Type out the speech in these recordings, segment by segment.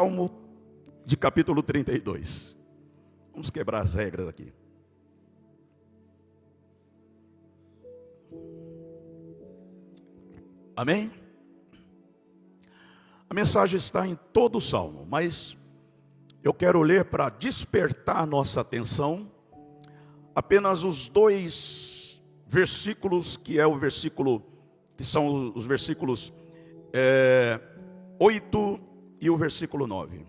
Salmo de capítulo 32. Vamos quebrar as regras aqui. Amém? A mensagem está em todo o Salmo, mas eu quero ler para despertar nossa atenção apenas os dois versículos, que são os versículos 8 e o versículo 9,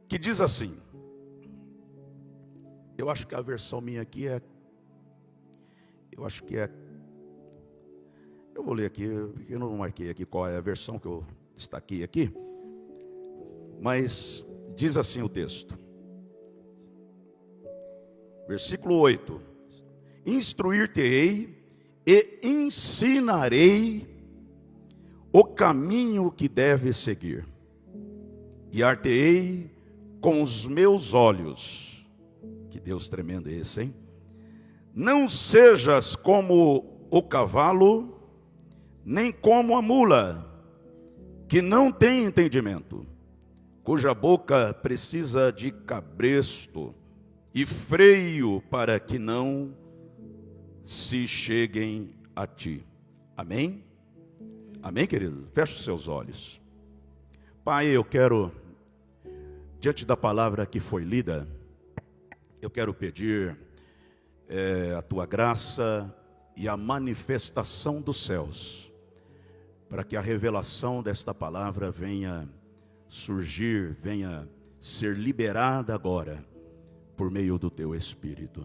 que diz assim. Eu acho que a versão minha aqui eu vou ler aqui, eu não marquei aqui qual é a versão que eu destaquei aqui, mas diz assim o texto. Versículo 8: Instruir-te-ei e ensinarei o caminho que deves seguir. Guiar-te-ei com os meus olhos. Que Deus tremendo é esse, hein? Não sejas como o cavalo, nem como a mula, que não tem entendimento, cuja boca precisa de cabresto e freio para que não se cheguem a ti. Amém? Amém, querido? Feche os seus olhos. Pai, eu quero, diante da palavra que foi lida, eu quero pedir a tua graça e a manifestação dos céus, para que a revelação desta palavra venha surgir, venha ser liberada agora, por meio do teu Espírito.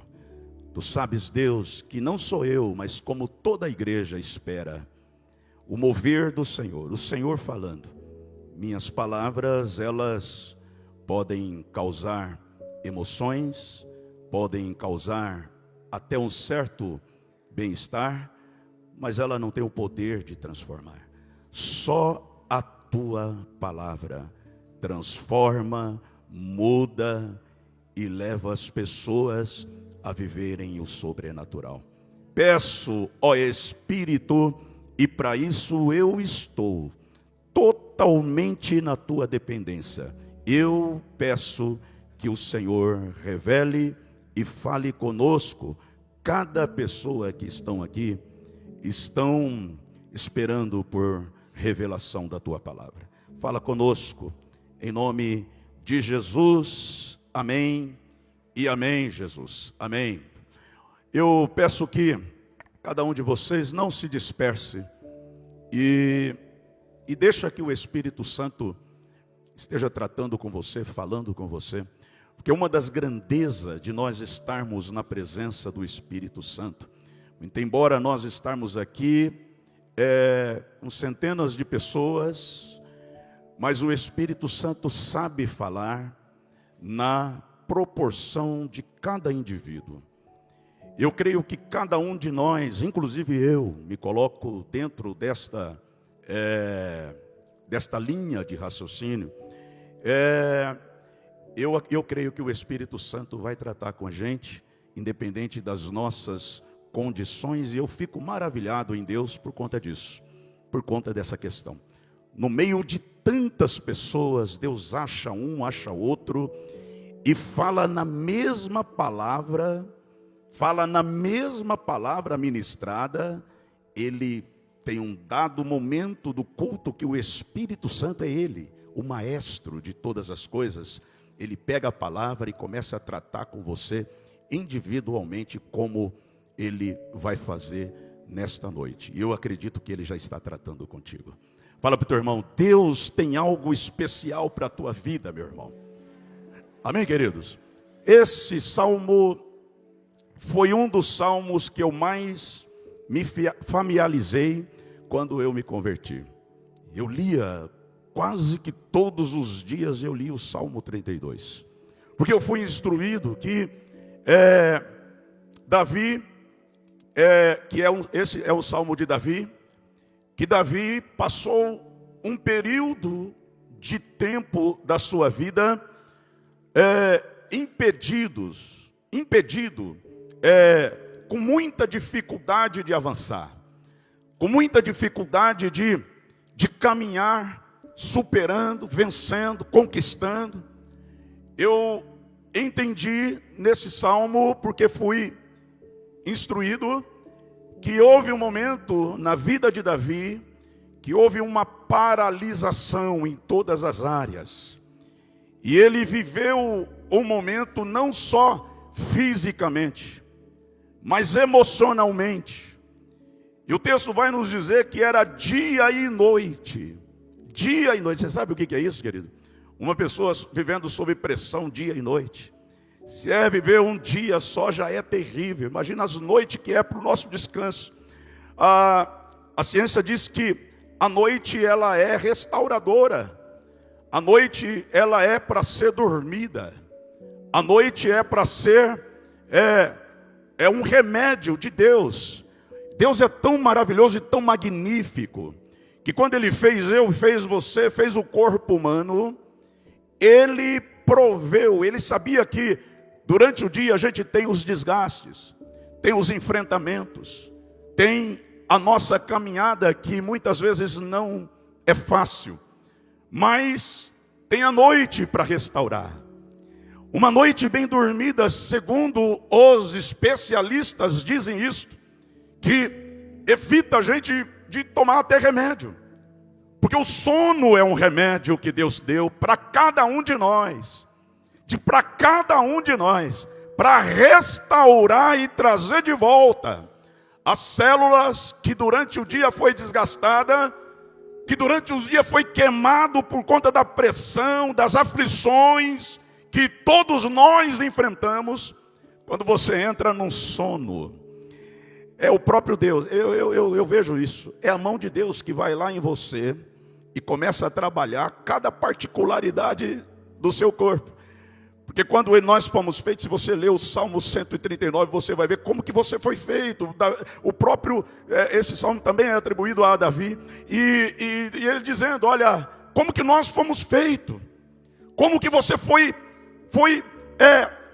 Tu sabes, Deus, que não sou eu, mas como toda a igreja espera o mover do Senhor, o Senhor falando. Minhas palavras, elas podem causar emoções, podem causar até um certo bem-estar, mas ela não tem o poder de transformar. Só a tua palavra transforma, muda e leva as pessoas a viverem o sobrenatural. Peço, ó Espírito, e para isso eu estou totalmente na tua dependência. Eu peço que o Senhor revele e fale conosco. Cada pessoa que estão aqui estão esperando por revelação da tua palavra. Fala conosco, em nome de Jesus. Amém e amém, Jesus. Amém. Eu peço que cada um de vocês não se disperse e deixa que o Espírito Santo esteja tratando com você, falando com você. Porque uma das grandezas de nós estarmos na presença do Espírito Santo, muito embora nós estarmos aqui com centenas de pessoas, mas o Espírito Santo sabe falar na proporção de cada indivíduo. Eu creio que cada um de nós, inclusive eu, me coloco dentro desta linha de raciocínio. Eu creio que o Espírito Santo vai tratar com a gente, independente das nossas condições, e eu fico maravilhado em Deus por conta disso, por conta dessa questão. No meio de tantas pessoas, Deus acha um, acha outro, e fala na mesma palavra ministrada. Ele tem um dado momento do culto que o Espírito Santo é Ele, o maestro de todas as coisas. Ele pega a palavra e começa a tratar com você individualmente, como Ele vai fazer nesta noite. E eu acredito que Ele já está tratando contigo. Fala para o teu irmão: Deus tem algo especial para a tua vida, meu irmão. Amém, queridos? Esse salmo foi um dos salmos que eu mais me familiarizei quando eu me converti. Eu lia quase que todos os dias, eu li o Salmo 32. Porque eu fui instruído que Davi, esse é o Salmo de Davi, que Davi passou um período de tempo da sua vida impedido, com muita dificuldade de avançar, com muita dificuldade de caminhar superando, vencendo, conquistando. Eu entendi nesse salmo, porque fui instruído, que houve um momento na vida de Davi, que houve uma paralisação em todas as áreas. E ele viveu um momento não só fisicamente, mas emocionalmente. E o texto vai nos dizer que era dia e noite. Dia e noite. Você sabe o que é isso, querido? Uma pessoa vivendo sob pressão dia e noite. Se é viver um dia só, já é terrível. Imagina as noites que é para o nosso descanso. A ciência diz que a noite ela é restauradora. A noite ela é para ser dormida. A noite é para ser um remédio de Deus. Deus é tão maravilhoso e tão magnífico, que quando Ele fez eu, fez você, fez o corpo humano, Ele proveu, Ele sabia que durante o dia a gente tem os desgastes, tem os enfrentamentos, tem a nossa caminhada que muitas vezes não é fácil, mas tem a noite para restaurar. Uma noite bem dormida, segundo os especialistas dizem isto, que evita a gente de tomar até remédio. Porque o sono é um remédio que Deus deu para cada um de nós. Para cada um de nós. Para restaurar e trazer de volta as células que durante o dia foi desgastada, que durante o dia foi queimado por conta da pressão, das aflições que todos nós enfrentamos. Quando você entra num sono, é o próprio Deus, eu vejo isso, é a mão de Deus que vai lá em você e começa a trabalhar cada particularidade do seu corpo. Porque quando nós fomos feitos, se você ler o Salmo 139, você vai ver como que você foi feito. O próprio, esse salmo também é atribuído a Davi. E ele dizendo, olha, como que nós fomos feitos. Como que você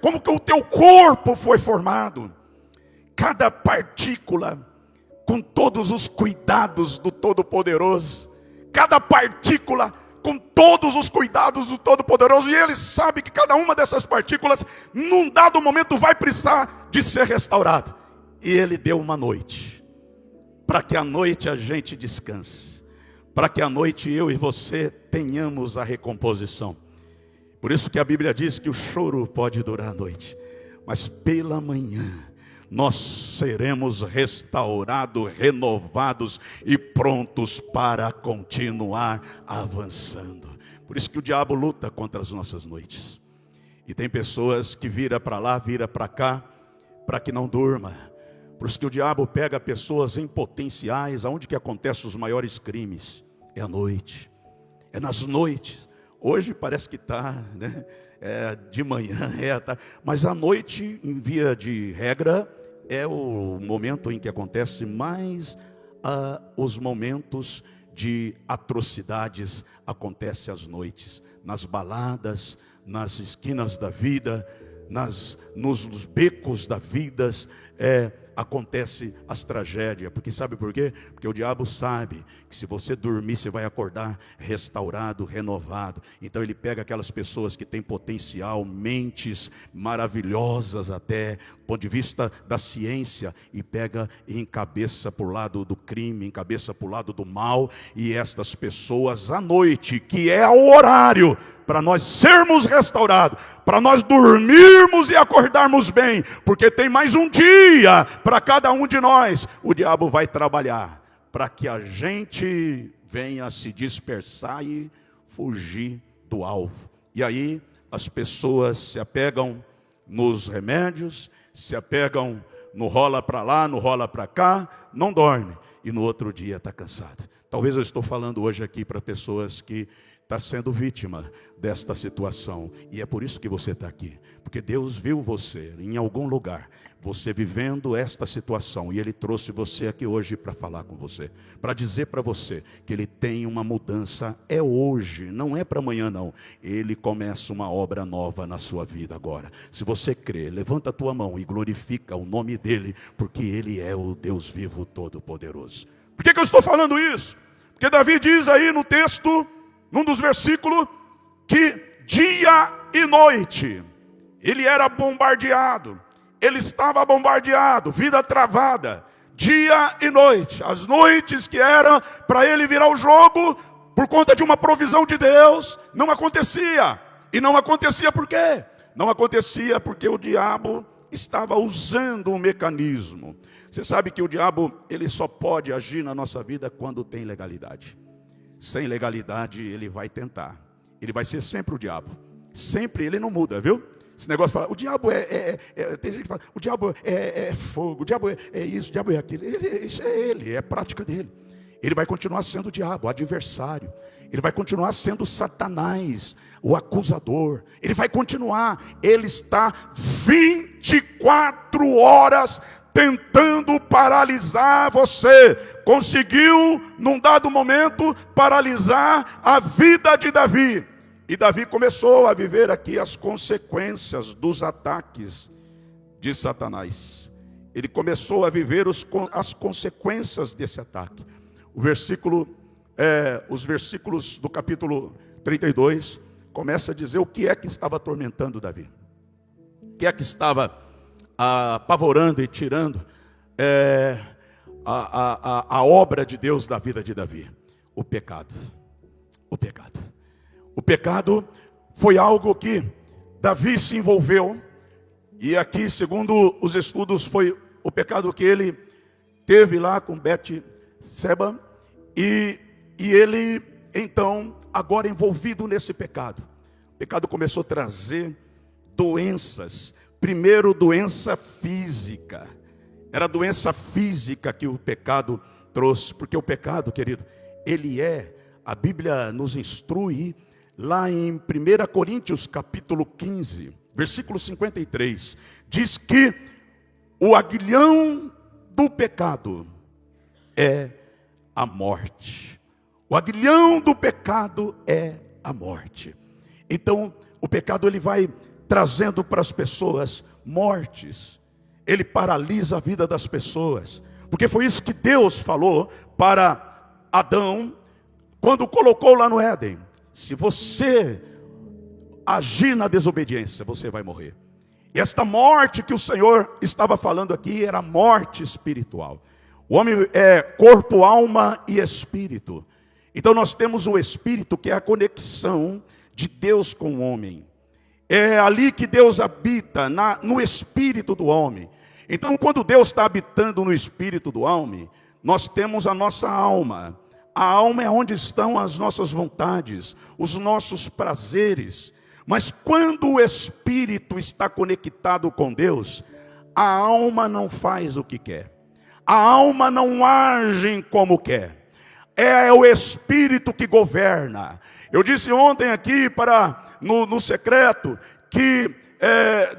como que o teu corpo foi formado. Cada partícula, com todos os cuidados do Todo-Poderoso. Cada partícula, com todos os cuidados do Todo-Poderoso. E Ele sabe que cada uma dessas partículas, num dado momento, vai precisar de ser restaurada. E Ele deu uma noite, para que à noite a gente descanse. Para que à noite eu e você tenhamos a recomposição. Por isso que a Bíblia diz que o choro pode durar a noite, mas pela manhã nós seremos restaurados, renovados e prontos para continuar avançando. Por isso que o diabo luta contra as nossas noites. E tem pessoas que vira para lá, vira para cá, para que não durma. Por isso que o diabo pega pessoas em potenciais, aonde que acontecem os maiores crimes. É à noite, é nas noites. Hoje parece que está, né? De manhã, tá. Mas à noite, em via de regra, é o momento em que acontece mais os momentos de atrocidades, acontece às noites, nas baladas, nas esquinas da vida, nos becos da vida, acontece as tragédias. Porque sabe por quê? Porque o diabo sabe que se você dormir, você vai acordar restaurado, renovado. Então ele pega aquelas pessoas que têm potencial, mentes maravilhosas até, do ponto de vista da ciência, e pega e encabeça para o lado do crime, encabeça para o lado do mal. E estas pessoas à noite, que é o horário para nós sermos restaurados, para nós dormirmos e acordarmos bem, porque tem mais um dia para cada um de nós. O diabo vai trabalhar para que a gente venha se dispersar e fugir do alvo. E aí as pessoas se apegam nos remédios, se apegam no rola para lá, no rola para cá, não dorme e no outro dia está cansado. Talvez eu estou falando hoje aqui para pessoas que está sendo vítima desta situação. E é por isso que você está aqui. Porque Deus viu você em algum lugar, você vivendo esta situação. E Ele trouxe você aqui hoje para falar com você. Para dizer para você que Ele tem uma mudança. É hoje, não é para amanhã não. Ele começa uma obra nova na sua vida agora. Se você crê, levanta a tua mão e glorifica o nome dEle. Porque Ele é o Deus vivo todo-poderoso. Por que eu estou falando isso? Porque Davi diz aí no texto num dos versículos, que dia e noite ele era bombardeado. Ele estava bombardeado, vida travada, dia e noite. As noites que eram para ele virar o jogo, por conta de uma provisão de Deus, não acontecia. E não acontecia por quê? Não acontecia porque o diabo estava usando um mecanismo. Você sabe que o diabo, ele só pode agir na nossa vida quando tem legalidade. Sem legalidade ele vai tentar. Ele vai ser sempre o diabo. Sempre, ele não muda, viu? Esse negócio de falar, o diabo tem gente que fala, o diabo é fogo, o diabo é isso, o diabo é aquilo. Isso é ele, é a prática dele. Ele vai continuar sendo o diabo, o adversário. Ele vai continuar sendo Satanás, o acusador. Ele vai continuar. Ele está 24 horas tentando paralisar você. Conseguiu, num dado momento, paralisar a vida de Davi. E Davi começou a viver aqui as consequências dos ataques de Satanás. Ele começou a viver as consequências desse ataque. Os versículos do capítulo 32 começa a dizer o que é que estava atormentando Davi. O que é que estava apavorando e tirando a obra de Deus da vida de Davi. O pecado. O pecado. O pecado foi algo que Davi se envolveu. E aqui, segundo os estudos, foi o pecado que ele teve lá com Betseba. E ele, então, agora envolvido nesse pecado. O pecado começou a trazer doenças. Primeiro, doença física. Era a doença física que o pecado trouxe. Porque o pecado, querido, a Bíblia nos instrui lá em 1 Coríntios capítulo 15, versículo 53. Diz que o aguilhão do pecado é a morte. O aguilhão do pecado é a morte. Então, o pecado ele vai trazendo para as pessoas mortes. Ele paralisa a vida das pessoas. Porque foi isso que Deus falou para Adão quando o colocou lá no Éden. Se você agir na desobediência, você vai morrer. E esta morte que o Senhor estava falando aqui era morte espiritual. O homem é corpo, alma e espírito. Então nós temos o espírito, que é a conexão de Deus com o homem. É ali que Deus habita, no espírito do homem. Então quando Deus está habitando no espírito do homem, nós temos a nossa alma. A alma é onde estão as nossas vontades, os nossos prazeres. Mas quando o espírito está conectado com Deus, a alma não faz o que quer. A alma não age como quer. É o espírito que governa. Eu disse ontem aqui no secreto que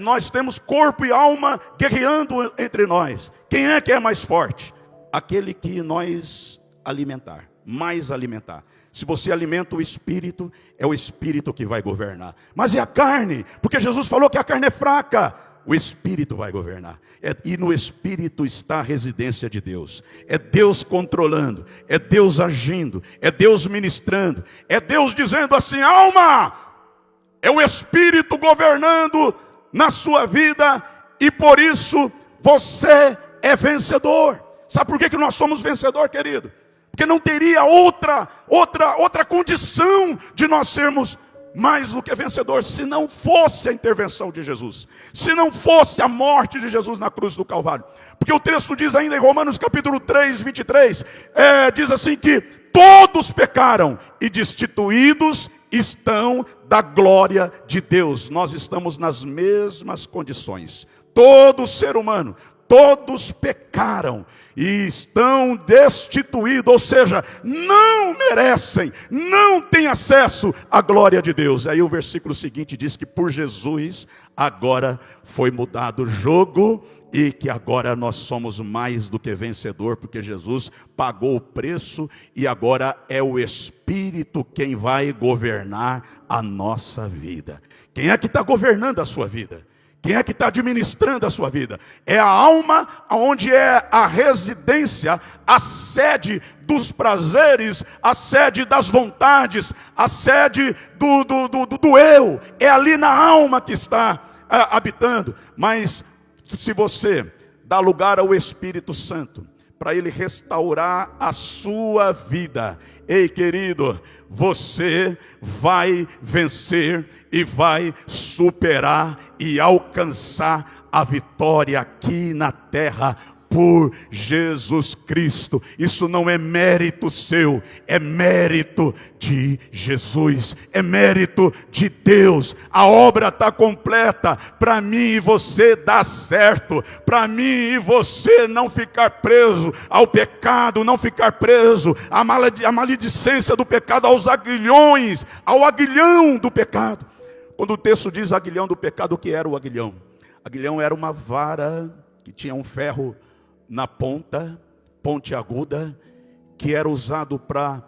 nós temos corpo e alma guerreando entre nós. Quem é que é mais forte? Aquele que nós alimentar. Mais alimentar. Se você alimenta o espírito, é o espírito que vai governar. Mas é a carne, porque Jesus falou que a carne é fraca. O espírito vai governar. E no espírito está a residência de Deus. É Deus controlando, é Deus agindo, é Deus ministrando, é Deus dizendo assim: alma, é o espírito governando na sua vida, e por isso você é vencedor. Sabe por que nós somos vencedor, querido? Porque não teria outra condição de nós sermos mais do que vencedor, se não fosse a intervenção de Jesus, se não fosse a morte de Jesus na cruz do Calvário. Porque o texto diz ainda em Romanos capítulo 3, 23, diz assim que todos pecaram e destituídos estão da glória de Deus. Nós estamos nas mesmas condições. Todo ser humano, todos pecaram e estão destituídos, ou seja, não merecem, não têm acesso à glória de Deus. Aí o versículo seguinte diz que por Jesus agora foi mudado o jogo e que agora nós somos mais do que vencedor, porque Jesus pagou o preço e agora é o Espírito quem vai governar a nossa vida. Quem é que está governando a sua vida? Quem é que está administrando a sua vida? É a alma, onde é a residência, a sede dos prazeres, a sede das vontades, a sede do eu. É ali na alma que está habitando. Mas se você dá lugar ao Espírito Santo, para ele restaurar a sua vida, ei querido, você vai vencer e vai superar e alcançar a vitória aqui na terra por Jesus Cristo. Isso não é mérito seu, é mérito de Jesus, é mérito de Deus. A obra está completa para mim e você dar certo, para mim e você não ficar preso ao pecado, não ficar preso à maledicência do pecado, aos aguilhões, ao aguilhão do pecado. Quando o texto diz aguilhão do pecado, o que era o aguilhão? Aguilhão era uma vara que tinha um ferro na ponta, pontiaguda, que era usado para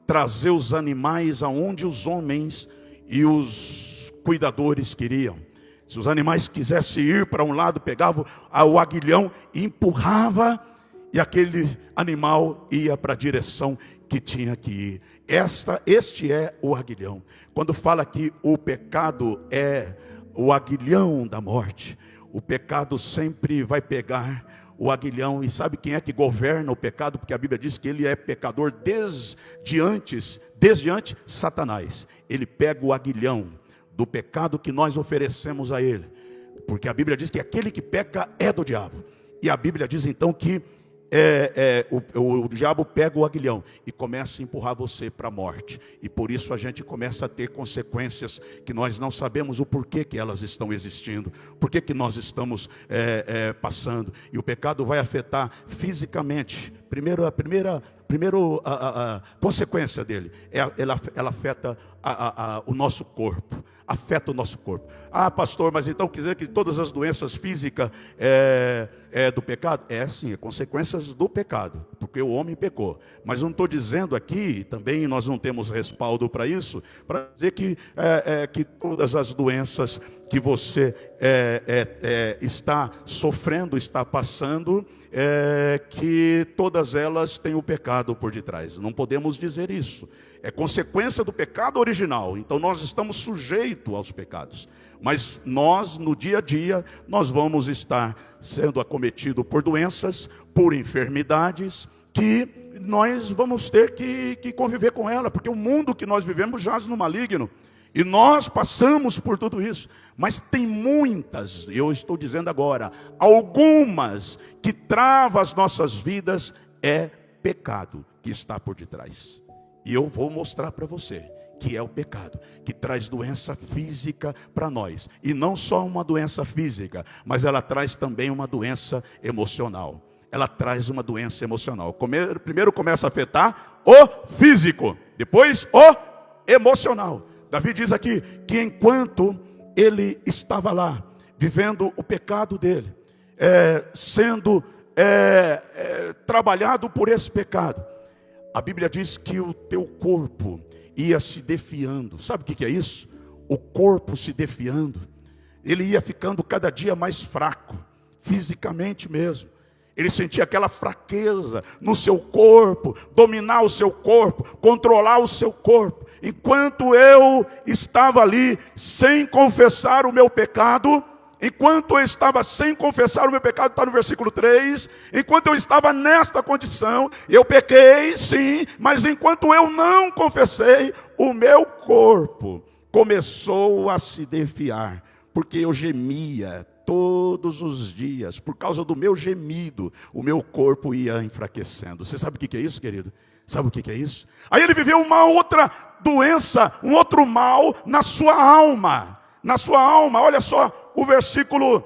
trazer os animais aonde os homens e os cuidadores queriam. Se os animais quisessem ir para um lado, pegavam o aguilhão e empurrava, e aquele animal ia para a direção que tinha que ir. Este é o aguilhão. Quando fala que o pecado é o aguilhão da morte, o pecado sempre vai pegar o aguilhão. E sabe quem é que governa o pecado? Porque a Bíblia diz que ele é pecador desde antes, Satanás. Ele pega o aguilhão do pecado que nós oferecemos a ele. Porque a Bíblia diz que aquele que peca é do diabo. E a Bíblia diz então que o diabo pega o aguilhão e começa a empurrar você para a morte. E por isso a gente começa a ter consequências que nós não sabemos o porquê que elas estão existindo, porquê que nós estamos passando. E o pecado vai afetar fisicamente. A primeira consequência dele, ela afeta o nosso corpo. Afeta o nosso corpo. Ah, pastor, mas então quer dizer que todas as doenças físicas é do pecado? É sim, é consequências do pecado, porque o homem pecou. Mas não estou dizendo aqui, também nós não temos respaldo para isso, para dizer que todas as doenças que você está sofrendo, está passando, que todas elas têm o pecado por detrás. Não podemos dizer isso. É consequência do pecado original. Então nós estamos sujeitos aos pecados. Mas nós, no dia a dia, nós vamos estar sendo acometidos por doenças, por enfermidades, que nós vamos ter que conviver com ela. Porque o mundo que nós vivemos jaz no maligno. E nós passamos por tudo isso. Mas tem muitas, eu estou dizendo agora, algumas que travam as nossas vidas, é pecado que está por detrás. E eu vou mostrar para você que é o pecado, que traz doença física para nós. E não só uma doença física, mas ela traz também uma doença emocional. Ela traz uma doença emocional. Primeiro começa a afetar o físico, depois o emocional. Davi diz aqui que enquanto ele estava lá, vivendo o pecado dele, sendo trabalhado por esse pecado, a Bíblia diz que o teu corpo ia se defiando. Sabe o que é isso? O corpo se defiando. Ele ia ficando cada dia mais fraco, fisicamente mesmo. Ele sentia aquela fraqueza no seu corpo, dominar o seu corpo, controlar o seu corpo. Enquanto eu estava ali sem confessar o meu pecado, enquanto eu estava sem confessar o meu pecado, está no versículo 3, enquanto eu estava nesta condição, eu pequei sim, mas enquanto eu não confessei, o meu corpo começou a se defiar, porque eu gemia todos os dias, por causa do meu gemido, o meu corpo ia enfraquecendo. Você sabe o que é isso, querido? Sabe o que é isso? Aí ele viveu uma outra doença, um outro mal na sua alma. Na sua alma, olha só, o versículo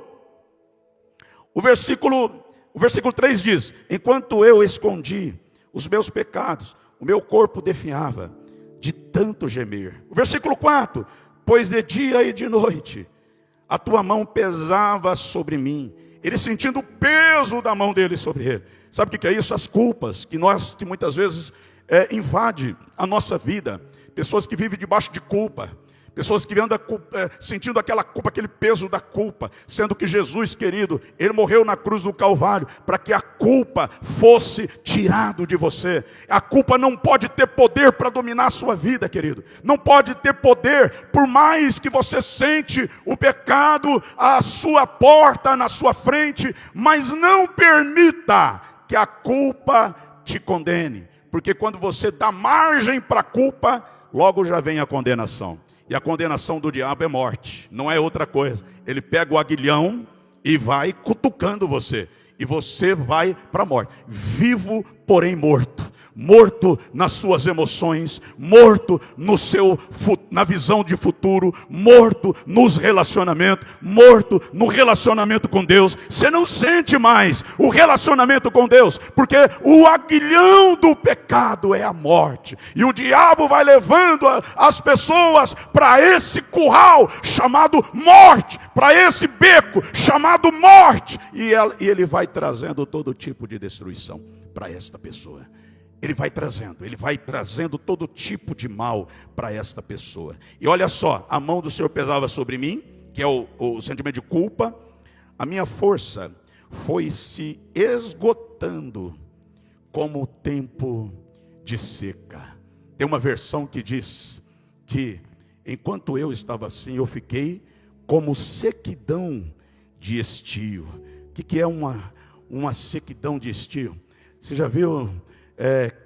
3 diz: enquanto eu escondi os meus pecados, o meu corpo definhava de tanto gemer. O versículo 4: pois de dia e de noite a tua mão pesava sobre mim. Ele sentindo o peso da mão dele sobre ele. Sabe o que é isso? As culpas que muitas vezes invade a nossa vida. Pessoas que vivem debaixo de culpa. Pessoas que andam sentindo aquela culpa, aquele peso da culpa, sendo que Jesus, querido, Ele morreu na cruz do Calvário para que a culpa fosse tirado de você. A culpa não pode ter poder para dominar a sua vida, querido. Não pode ter poder, por mais que você sente o pecado à sua porta, na sua frente, mas não permita que a culpa te condene. Porque quando você dá margem para a culpa, logo já vem a condenação. E a condenação do diabo é morte, não é outra coisa. Ele pega o aguilhão e vai cutucando você. E você vai para a morte. Vivo, porém morto. Morto nas suas emoções, morto na visão de futuro, morto nos relacionamentos, morto no relacionamento com Deus. Você não sente mais o relacionamento com Deus, porque o aguilhão do pecado é a morte. E o diabo vai levando as pessoas para esse curral chamado morte, para esse beco chamado morte. E ele vai trazendo todo tipo de destruição para esta pessoa. Ele vai trazendo todo tipo de mal para esta pessoa. E olha só, a mão do Senhor pesava sobre mim, que é o sentimento de culpa. A minha força foi se esgotando como o tempo de seca. Tem uma versão que diz que enquanto eu estava assim, eu fiquei como sequidão de estio. O que é uma sequidão de estio? Você já viu...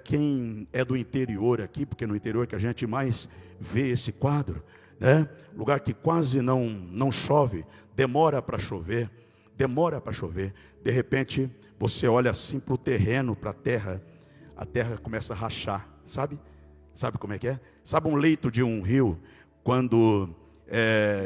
quem é do interior aqui, porque no interior que a gente mais vê esse quadro, né? Lugar que quase não chove, demora para chover, de repente você olha assim para o terreno, para a terra começa a rachar, sabe como é que é? Sabe um leito de um rio, quando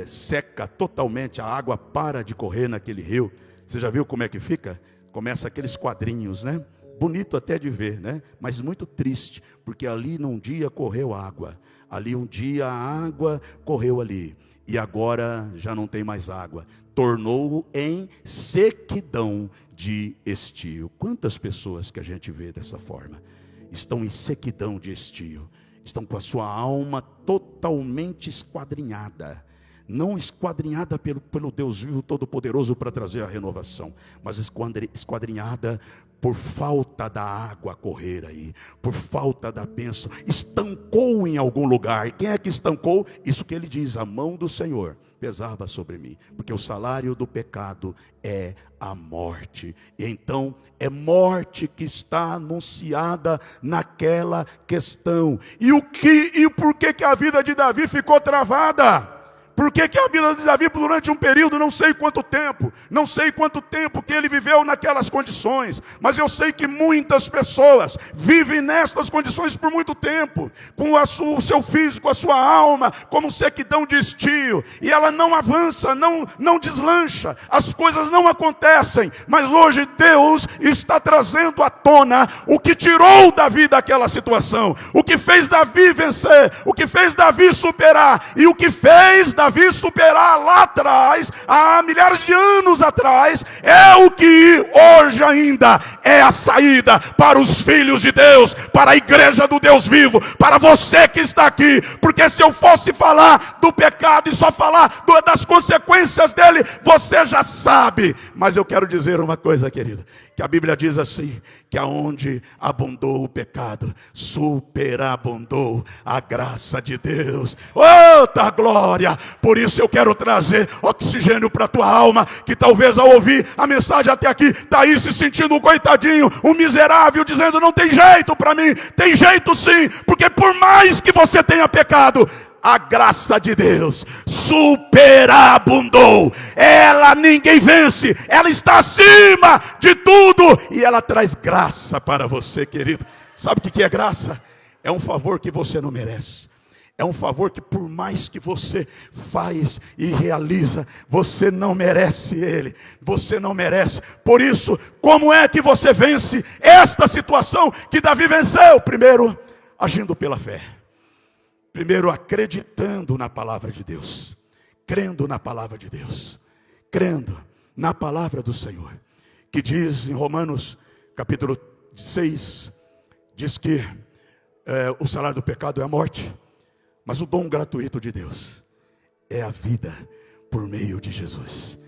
seca totalmente, a água para de correr naquele rio, você já viu como é que fica? Começa aqueles quadrinhos, né? Bonito até de ver, né? Mas muito triste, porque ali num dia correu água, ali um dia a água correu ali, e agora já não tem mais água, tornou em sequidão de estio. Quantas pessoas que a gente vê dessa forma, estão em sequidão de estio, estão com a sua alma totalmente esquadrinhada, não esquadrinhada pelo Deus vivo todo-poderoso para trazer a renovação, mas esquadrinhada por falta da água correr aí, por falta da bênção, estancou em algum lugar. Quem é que estancou? Isso que ele diz, a mão do Senhor pesava sobre mim, porque o salário do pecado é a morte. E então é morte que está anunciada naquela questão. E por que a vida de Davi ficou travada? Por que a vida de Davi durante um período, não sei quanto tempo que ele viveu naquelas condições, mas eu sei que muitas pessoas vivem nestas condições por muito tempo, com o seu físico, a sua alma, como sequidão de estio, e ela não avança, não deslancha, as coisas não acontecem, mas hoje Deus está trazendo à tona o que tirou Davi daquela situação, o que fez Davi vencer, o que fez Davi superar, e o que fez Davi superar lá atrás, há milhares de anos atrás, é o que hoje ainda é a saída para os filhos de Deus, para a igreja do Deus vivo, para você que está aqui, porque se eu fosse falar do pecado e só falar das consequências dele, você já sabe, mas eu quero dizer uma coisa, querido, que a Bíblia diz assim, que aonde abundou o pecado, superabundou a graça de Deus. Outra glória! Por isso eu quero trazer oxigênio para a tua alma, que talvez ao ouvir a mensagem até aqui, está aí se sentindo um coitadinho, um miserável, dizendo não tem jeito para mim. Tem jeito sim, porque por mais que você tenha pecado, a graça de Deus superabundou. Ela ninguém vence, ela está acima de tudo, e ela traz graça para você, querido. Sabe o que é graça? É um favor que você não merece. É um favor que por mais que você faz e realiza, você não merece ele. Você não merece. Por isso, como é que você vence esta situação que Davi venceu? Primeiro, agindo pela fé. Primeiro, acreditando na palavra de Deus. Crendo na palavra de Deus. Crendo na palavra do Senhor. Que diz em Romanos capítulo 6, diz que o salário do pecado é a morte. Mas o dom gratuito de Deus é a vida por meio de Jesus.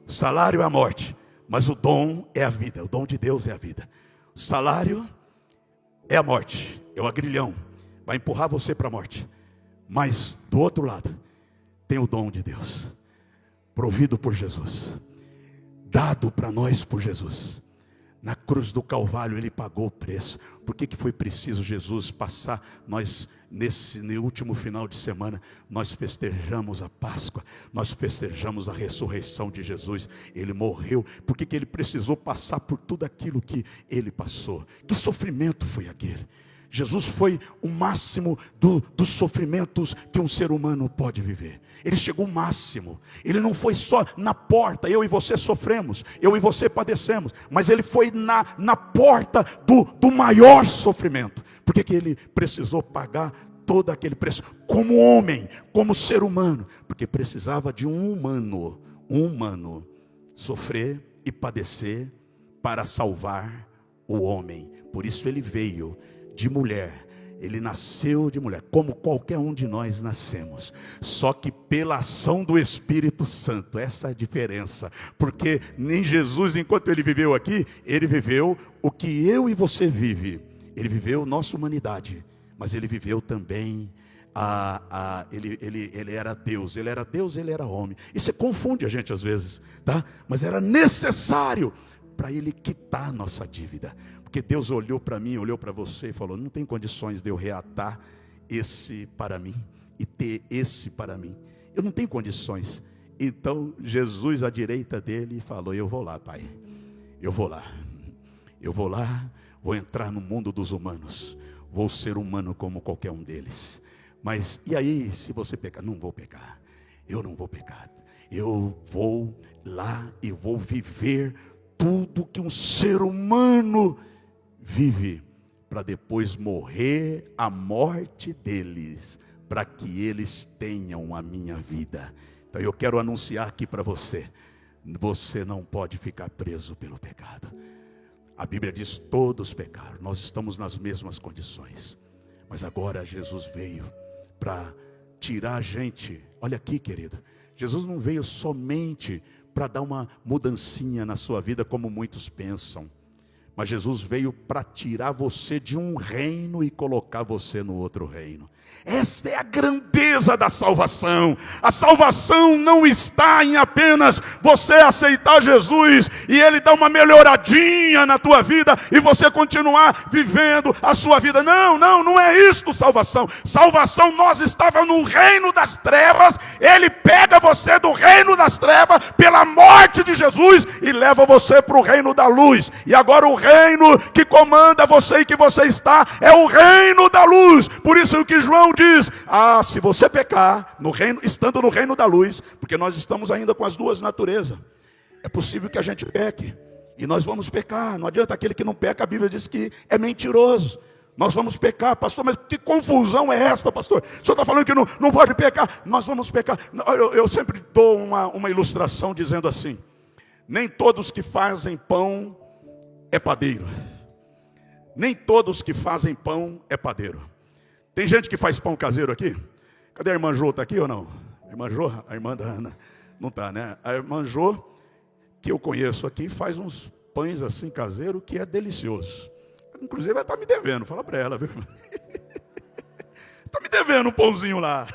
O salário é a morte, mas o dom é a vida. O dom de Deus é a vida. O salário é a morte, é o agrilhão, vai empurrar você para a morte. Mas do outro lado tem o dom de Deus, provido por Jesus, dado para nós por Jesus. Na cruz do Calvário Ele pagou o preço. Por que foi preciso Jesus passar? Nós, no último final de semana, nós festejamos a Páscoa, nós festejamos a ressurreição de Jesus. Ele morreu. Por que Ele precisou passar por tudo aquilo que Ele passou? Que sofrimento foi aquele? Jesus foi o máximo dos sofrimentos que um ser humano pode viver. Ele chegou ao máximo. Ele não foi só na porta. Eu e você sofremos, eu e você padecemos, mas Ele foi na porta do maior sofrimento. Por que Ele precisou pagar todo aquele preço? Como homem, como ser humano. Porque precisava de um humano sofrer e padecer para salvar o homem. Por isso Ele veio de mulher, Ele nasceu de mulher, como qualquer um de nós nascemos, só que pela ação do Espírito Santo. Essa é a diferença, porque nem Jesus, enquanto Ele viveu aqui, Ele viveu o que eu e você vive. Ele viveu nossa humanidade, mas Ele viveu também ele era Deus, Ele era homem. Isso confunde a gente às vezes, tá? Mas era necessário para Ele quitar nossa dívida. Porque Deus olhou para mim, olhou para você e falou: não tem condições de eu reatar esse para mim e ter esse para mim. Eu não tenho condições. Então Jesus à direita dele falou: eu vou lá, Pai. Eu vou lá, vou entrar no mundo dos humanos. Vou ser humano como qualquer um deles. Mas e aí, se você pecar? Não vou pecar. Eu não vou pecar. Eu vou lá e vou viver tudo que um ser humano vive, para depois morrer a morte deles, para que eles tenham a minha vida. Então eu quero anunciar aqui para você: você não pode ficar preso pelo pecado. A Bíblia diz: todos pecaram, nós estamos nas mesmas condições. Mas agora Jesus veio para tirar a gente. Olha aqui, querido, Jesus não veio somente para dar uma mudancinha na sua vida, como muitos pensam. Mas Jesus veio para tirar você de um reino e colocar você no outro reino. Esta é a grandeza da salvação. A salvação não está em apenas você aceitar Jesus e Ele dar uma melhoradinha na tua vida e você continuar vivendo a sua vida. Não é isto salvação. Salvação, nós estávamos no reino das trevas. Ele pega você do reino das trevas pela morte de Jesus e leva você para o reino da luz. E agora o reino que comanda você e que você está é o reino da luz. Por isso que João diz: se você pecar no reino, estando no reino da luz, porque nós estamos ainda com as duas naturezas, é possível que a gente peque, e nós vamos pecar. Não adianta, aquele que não peca, a Bíblia diz que é mentiroso. Nós vamos pecar, pastor, mas que confusão é esta, pastor? O senhor está falando que não pode pecar? Nós vamos pecar. Eu sempre dou uma ilustração dizendo assim: nem todos que fazem pão é padeiro. Nem todos que fazem pão é padeiro. Tem gente que faz pão caseiro aqui? Cadê a irmã Jô? Está aqui ou não? A irmã Jô, a irmã da Ana. Não está, né? A irmã Jô, que eu conheço aqui, faz uns pães assim caseiro que é delicioso. Inclusive ela está me devendo, fala para ela, viu? Está me devendo um pãozinho lá.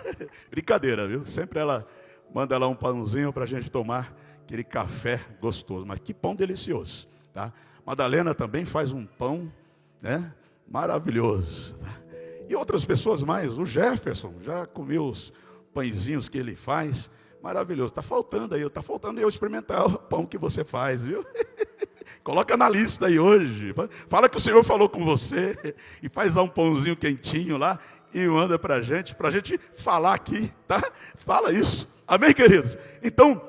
Brincadeira, viu? Sempre ela manda lá um pãozinho para a gente tomar aquele café gostoso. Mas que pão delicioso, tá? Madalena também faz um pão, né? Maravilhoso, tá? E outras pessoas mais. O Jefferson já comeu os pãezinhos que ele faz. Maravilhoso. Está faltando eu experimentar o pão que você faz, viu? Coloca na lista aí hoje. Fala que o Senhor falou com você. E faz lá um pãozinho quentinho lá e manda para a gente falar aqui, tá? Fala isso. Amém, queridos? Então,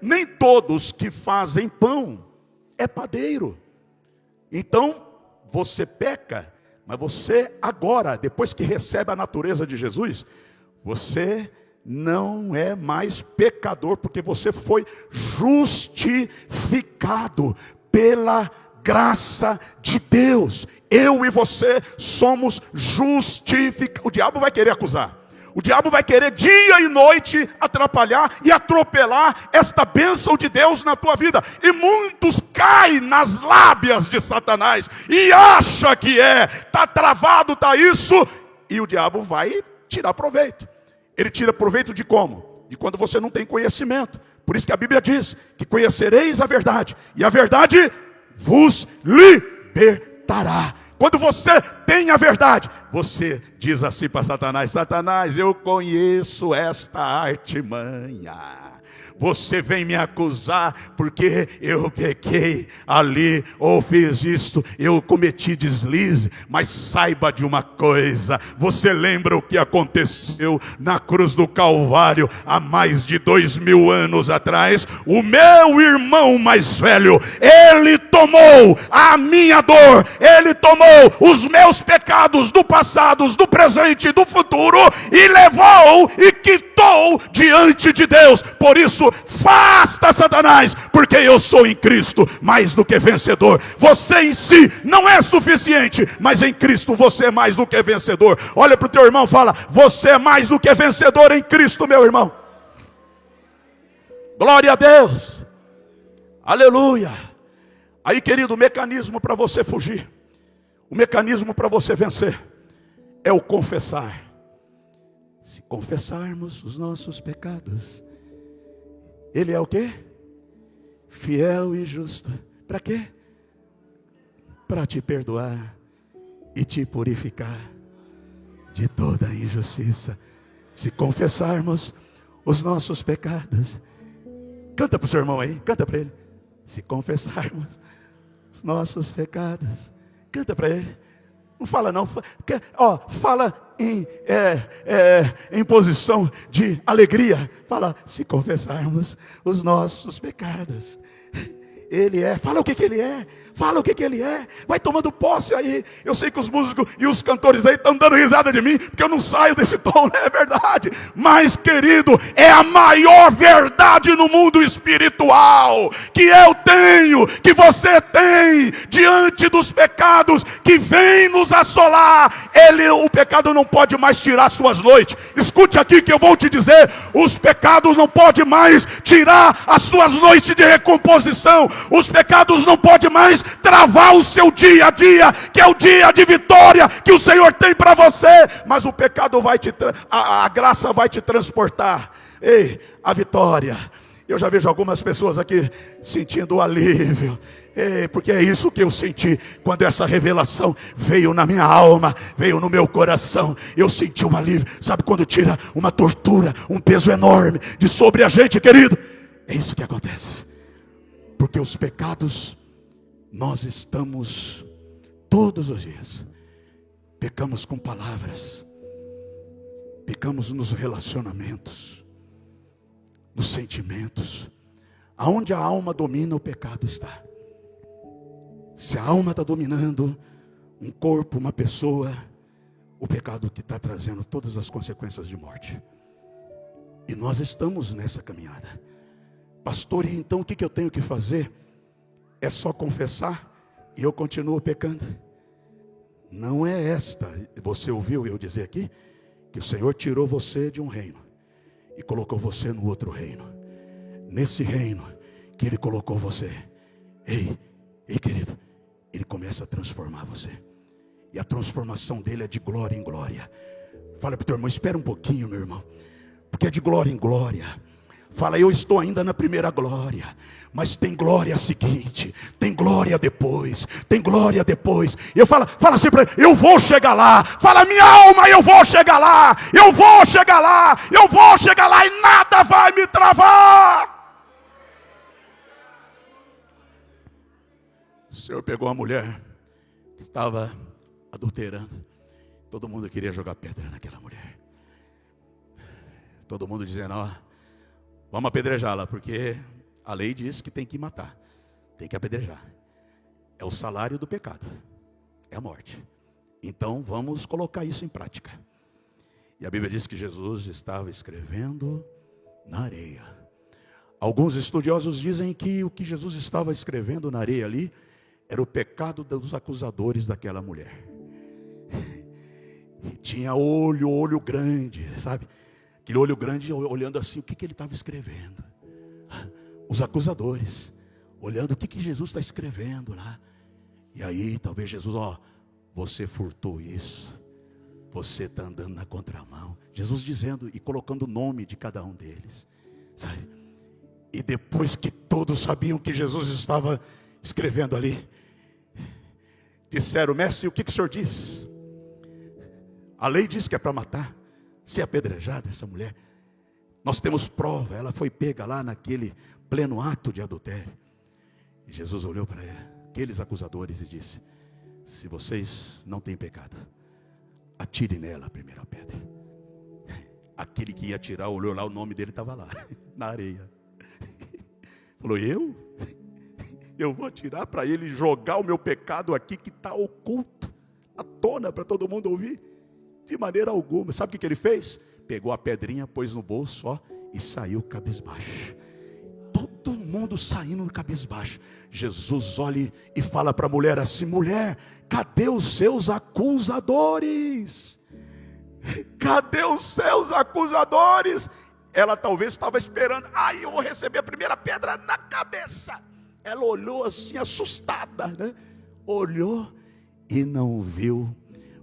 nem todos que fazem pão é padeiro. Então, você peca. Mas você agora, depois que recebe a natureza de Jesus, você não é mais pecador, porque você foi justificado pela graça de Deus. Eu e você somos justificados. O diabo vai querer acusar. O diabo vai querer dia e noite atrapalhar e atropelar esta bênção de Deus na tua vida. E muitos caem nas lábias de Satanás e acha que está travado, está isso. E o diabo vai tirar proveito. Ele tira proveito de como? De quando você não tem conhecimento. Por isso que a Bíblia diz que conhecereis a verdade, e a verdade vos libertará. Quando você tem a verdade, você diz assim para Satanás: Satanás, eu conheço esta artimanha. Você vem me acusar porque eu pequei ali, ou fiz isto, eu cometi deslize. Mas saiba de uma coisa: você lembra o que aconteceu na cruz do Calvário há mais de 2000 anos atrás? O meu irmão mais velho, ele tomou a minha dor, ele tomou os meus pecados do passado, do presente e do futuro, e levou e quitou diante de Deus. Por isso, afasta Satanás, porque eu sou em Cristo mais do que vencedor. Você em si não é suficiente, mas em Cristo você é mais do que vencedor. Olha para o teu irmão e fala: você é mais do que vencedor em Cristo, meu irmão. Glória a Deus, aleluia. Aí, querido, o mecanismo para você fugir, o mecanismo para você vencer, é o confessar. Se confessarmos os nossos pecados, Ele é o quê? Fiel e justo. Para quê? Para te perdoar e te purificar de toda injustiça. Se confessarmos os nossos pecados. Canta para o seu irmão aí, canta para ele. Se confessarmos os nossos pecados. Canta para ele. Não fala não, fala em posição de alegria. Fala: se confessarmos os nossos pecados, Ele é. Fala o que Ele é. Fala o que Ele é. Vai tomando posse aí. Eu sei que os músicos e os cantores aí estão dando risada de mim, porque eu não saio desse tom, não é verdade? Mas, querido, é a maior verdade no mundo espiritual que eu tenho, que você tem, diante dos pecados que vêm nos assolar. O pecado não pode mais tirar suas noites. Escute aqui que eu vou te dizer: os pecados não podem mais tirar as suas noites de recomposição. Os pecados não podem mais travar o seu dia a dia, que é o dia de vitória que o Senhor tem para você. Mas o pecado vai a graça vai te transportar, a vitória. Eu já vejo algumas pessoas aqui sentindo alívio, porque é isso que eu senti quando essa revelação veio na minha alma, veio no meu coração. Eu senti um alívio. Sabe quando tira uma tortura, um peso enorme de sobre a gente, querido? É isso que acontece. Porque os pecados, nós estamos todos os dias. Pecamos com palavras, pecamos nos relacionamentos, nos sentimentos. Aonde a alma domina, o pecado está. Se a alma está dominando um corpo, uma pessoa, o pecado que está trazendo todas as consequências de morte. E nós estamos nessa caminhada. Pastor, e então o que eu tenho que fazer? É só confessar e eu continuo pecando? Não é esta. Você ouviu eu dizer aqui que o Senhor tirou você de um reino e colocou você no outro reino. Nesse reino que Ele colocou você, ei querido, Ele começa a transformar você. E a transformação dele é de glória em glória. Fala para o teu irmão: espera um pouquinho, meu irmão, porque é de glória em glória. Fala: eu estou ainda na primeira glória, mas tem glória seguinte, tem glória depois, tem glória depois. E eu fala assim para ele: eu vou chegar lá. Fala: minha alma, eu vou chegar lá, eu vou chegar lá, eu vou chegar lá, e nada vai me travar. O Senhor pegou uma mulher que estava adulterando. Todo mundo queria jogar pedra naquela mulher. Todo mundo dizendo: ó, vamos apedrejá-la, porque a lei diz que tem que matar, tem que apedrejar. É o salário do pecado, é a morte. Então vamos colocar isso em prática. E a Bíblia diz que Jesus estava escrevendo na areia. Alguns estudiosos dizem que o que Jesus estava escrevendo na areia ali era o pecado dos acusadores daquela mulher. tinha olho grande, sabe? Aquele olho grande olhando assim, o que ele estava escrevendo? Os acusadores, olhando o que Jesus está escrevendo lá. E aí, talvez Jesus, você furtou isso, você está andando na contramão. Jesus dizendo e colocando o nome de cada um deles, sabe? E depois que todos sabiam que Jesus estava escrevendo ali, disseram: mestre, o que o senhor diz? A lei diz que é para matar, ser apedrejada essa mulher. Nós temos prova, ela foi pega lá naquele pleno ato de adultério. E Jesus olhou para aqueles acusadores e disse: se vocês não têm pecado, atire nela a primeira pedra. Aquele que ia atirar olhou lá, o nome dele estava lá, na areia. Falou: eu vou atirar para ele jogar o meu pecado aqui que está oculto, à tona para todo mundo ouvir? De maneira alguma. Sabe o que ele fez? Pegou a pedrinha, pôs no bolso, e saiu cabisbaixo. Todo mundo saindo cabisbaixo. Jesus olha e fala para a mulher assim: mulher, cadê os seus acusadores? Cadê os seus acusadores? Ela talvez estava esperando: eu vou receber a primeira pedra na cabeça. Ela olhou assim, assustada, né? Olhou e não viu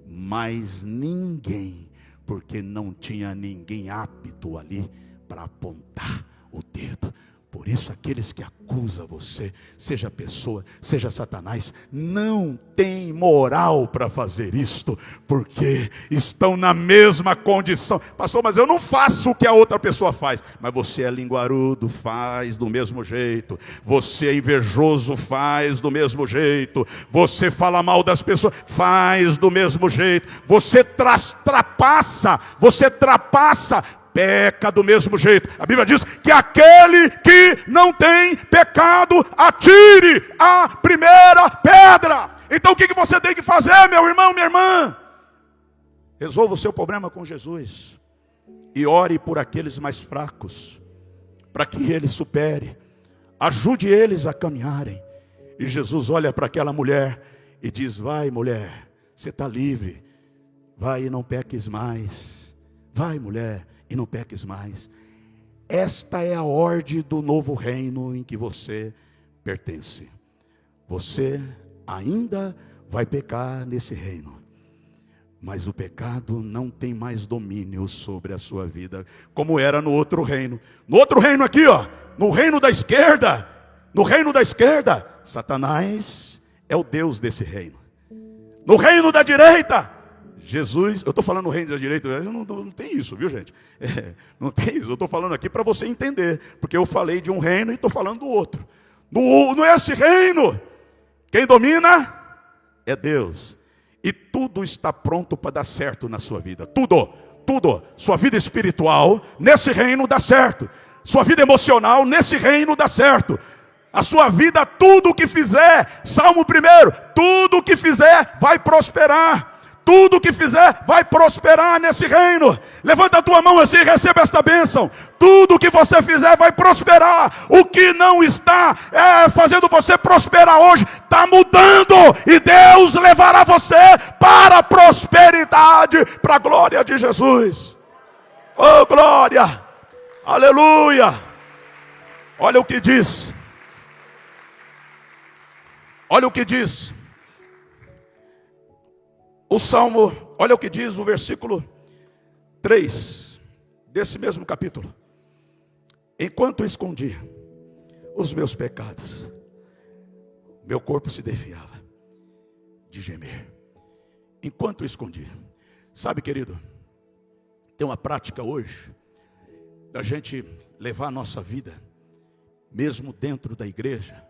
mais ninguém, porque não tinha ninguém apto ali para apontar o dedo. Por isso, aqueles que acusam você, seja pessoa, seja Satanás, não tem moral para fazer isto, porque estão na mesma condição. Pastor, mas eu não faço o que a outra pessoa faz. Mas você é linguarudo, faz do mesmo jeito. Você é invejoso, faz do mesmo jeito. Você fala mal das pessoas, faz do mesmo jeito. Você trapassa, peca do mesmo jeito. A Bíblia diz que aquele que não tem pecado, atire a primeira pedra. Então o que você tem que fazer, meu irmão, minha irmã? Resolva o seu problema com Jesus e ore por aqueles mais fracos, para que ele supere. Ajude eles a caminharem. E Jesus olha para aquela mulher e diz: vai, mulher, você está livre. Vai e não peques mais. Vai, mulher, e não peques mais. Esta é a ordem do novo reino em que você pertence. Você ainda vai pecar nesse reino, mas o pecado não tem mais domínio sobre a sua vida, como era no outro reino. No outro reino aqui, no reino da esquerda, Satanás é o Deus desse reino. No reino da direita, Jesus, eu estou falando no reino da direita, não tem isso, viu, gente? Não tem isso, eu estou falando aqui para você entender, porque eu falei de um reino e estou falando do outro. Nesse reino, quem domina é Deus. E tudo está pronto para dar certo na sua vida. Tudo. Sua vida espiritual, nesse reino dá certo. Sua vida emocional, nesse reino dá certo. A sua vida, tudo o que fizer, Salmo 1, tudo o que fizer vai prosperar. Tudo que fizer vai prosperar nesse reino. Levanta a tua mão assim e receba esta bênção. Tudo que você fizer vai prosperar. O que não está fazendo você prosperar hoje, está mudando. E Deus levará você para a prosperidade, para a glória de Jesus. Oh, glória! Aleluia! Olha o que diz. Olha o que diz. O Salmo, olha o que diz o versículo 3 desse mesmo capítulo. Enquanto escondi os meus pecados, meu corpo se desfiava de gemer. Enquanto escondi. Sabe, querido, tem uma prática hoje da gente levar a nossa vida, mesmo dentro da igreja,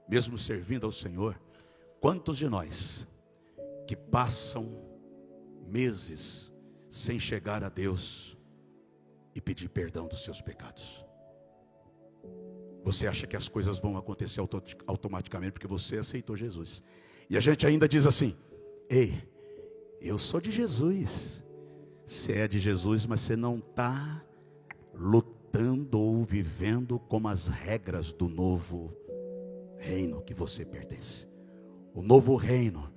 mesmo servindo ao Senhor. Quantos de nós que passam meses sem chegar a Deus e pedir perdão dos seus pecados? Você acha que as coisas vão acontecer automaticamente porque você aceitou Jesus. E a gente ainda diz assim: ei, eu sou de Jesus. Você é de Jesus, mas você não está lutando ou vivendo como as regras do novo reino que você pertence. O novo reino,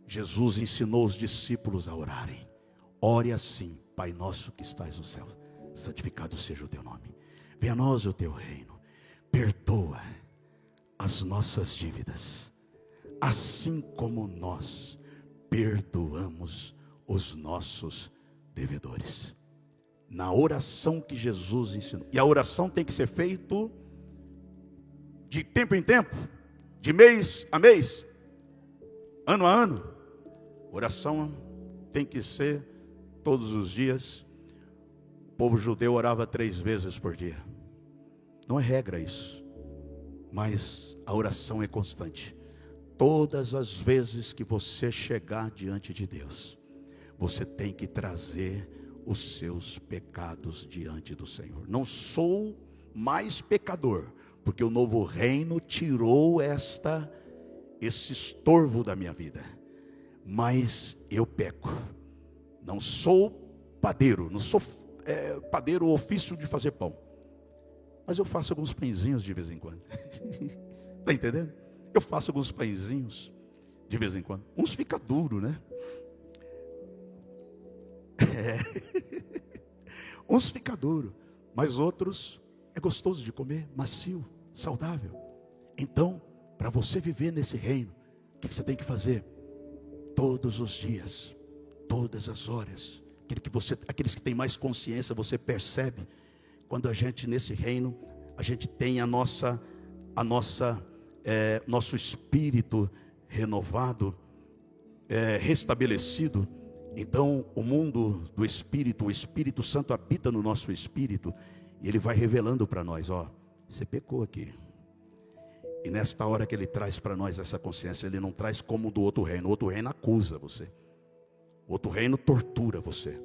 Jesus ensinou os discípulos a orarem. ore assim: Pai nosso que estás no céu, santificado seja o teu nome. Venha a nós o teu reino. Perdoa as nossas dívidas, assim como nós perdoamos os nossos devedores. Na oração que Jesus ensinou. E a oração tem que ser feita de tempo em tempo, de mês a mês, ano a ano. Oração tem que ser todos os dias. O povo judeu orava 3 vezes por dia. Não é regra isso, mas a oração é constante. Todas as vezes que você chegar diante de Deus, você tem que trazer os seus pecados diante do Senhor. Não sou mais pecador, porque o novo reino tirou esse estorvo da minha vida. Mas eu peco. Não sou padeiro, não sou padeiro, ofício de fazer pão. Mas eu faço alguns pãezinhos de vez em quando. Está entendendo? Eu faço alguns pãezinhos de vez em quando. Uns fica duro, né? Uns fica duro, mas outros é gostoso de comer, macio, saudável. Então, para você viver nesse reino, o que você tem que fazer? Todos os dias, todas as horas, aqueles que têm mais consciência, você percebe, quando a gente nesse reino, a gente tem nosso espírito renovado, restabelecido. Então o mundo do Espírito, o Espírito Santo habita no nosso espírito, e ele vai revelando para nós: ó, você pecou aqui. E nesta hora que ele traz para nós essa consciência, ele não traz como do outro reino. O outro reino acusa você, o outro reino tortura você,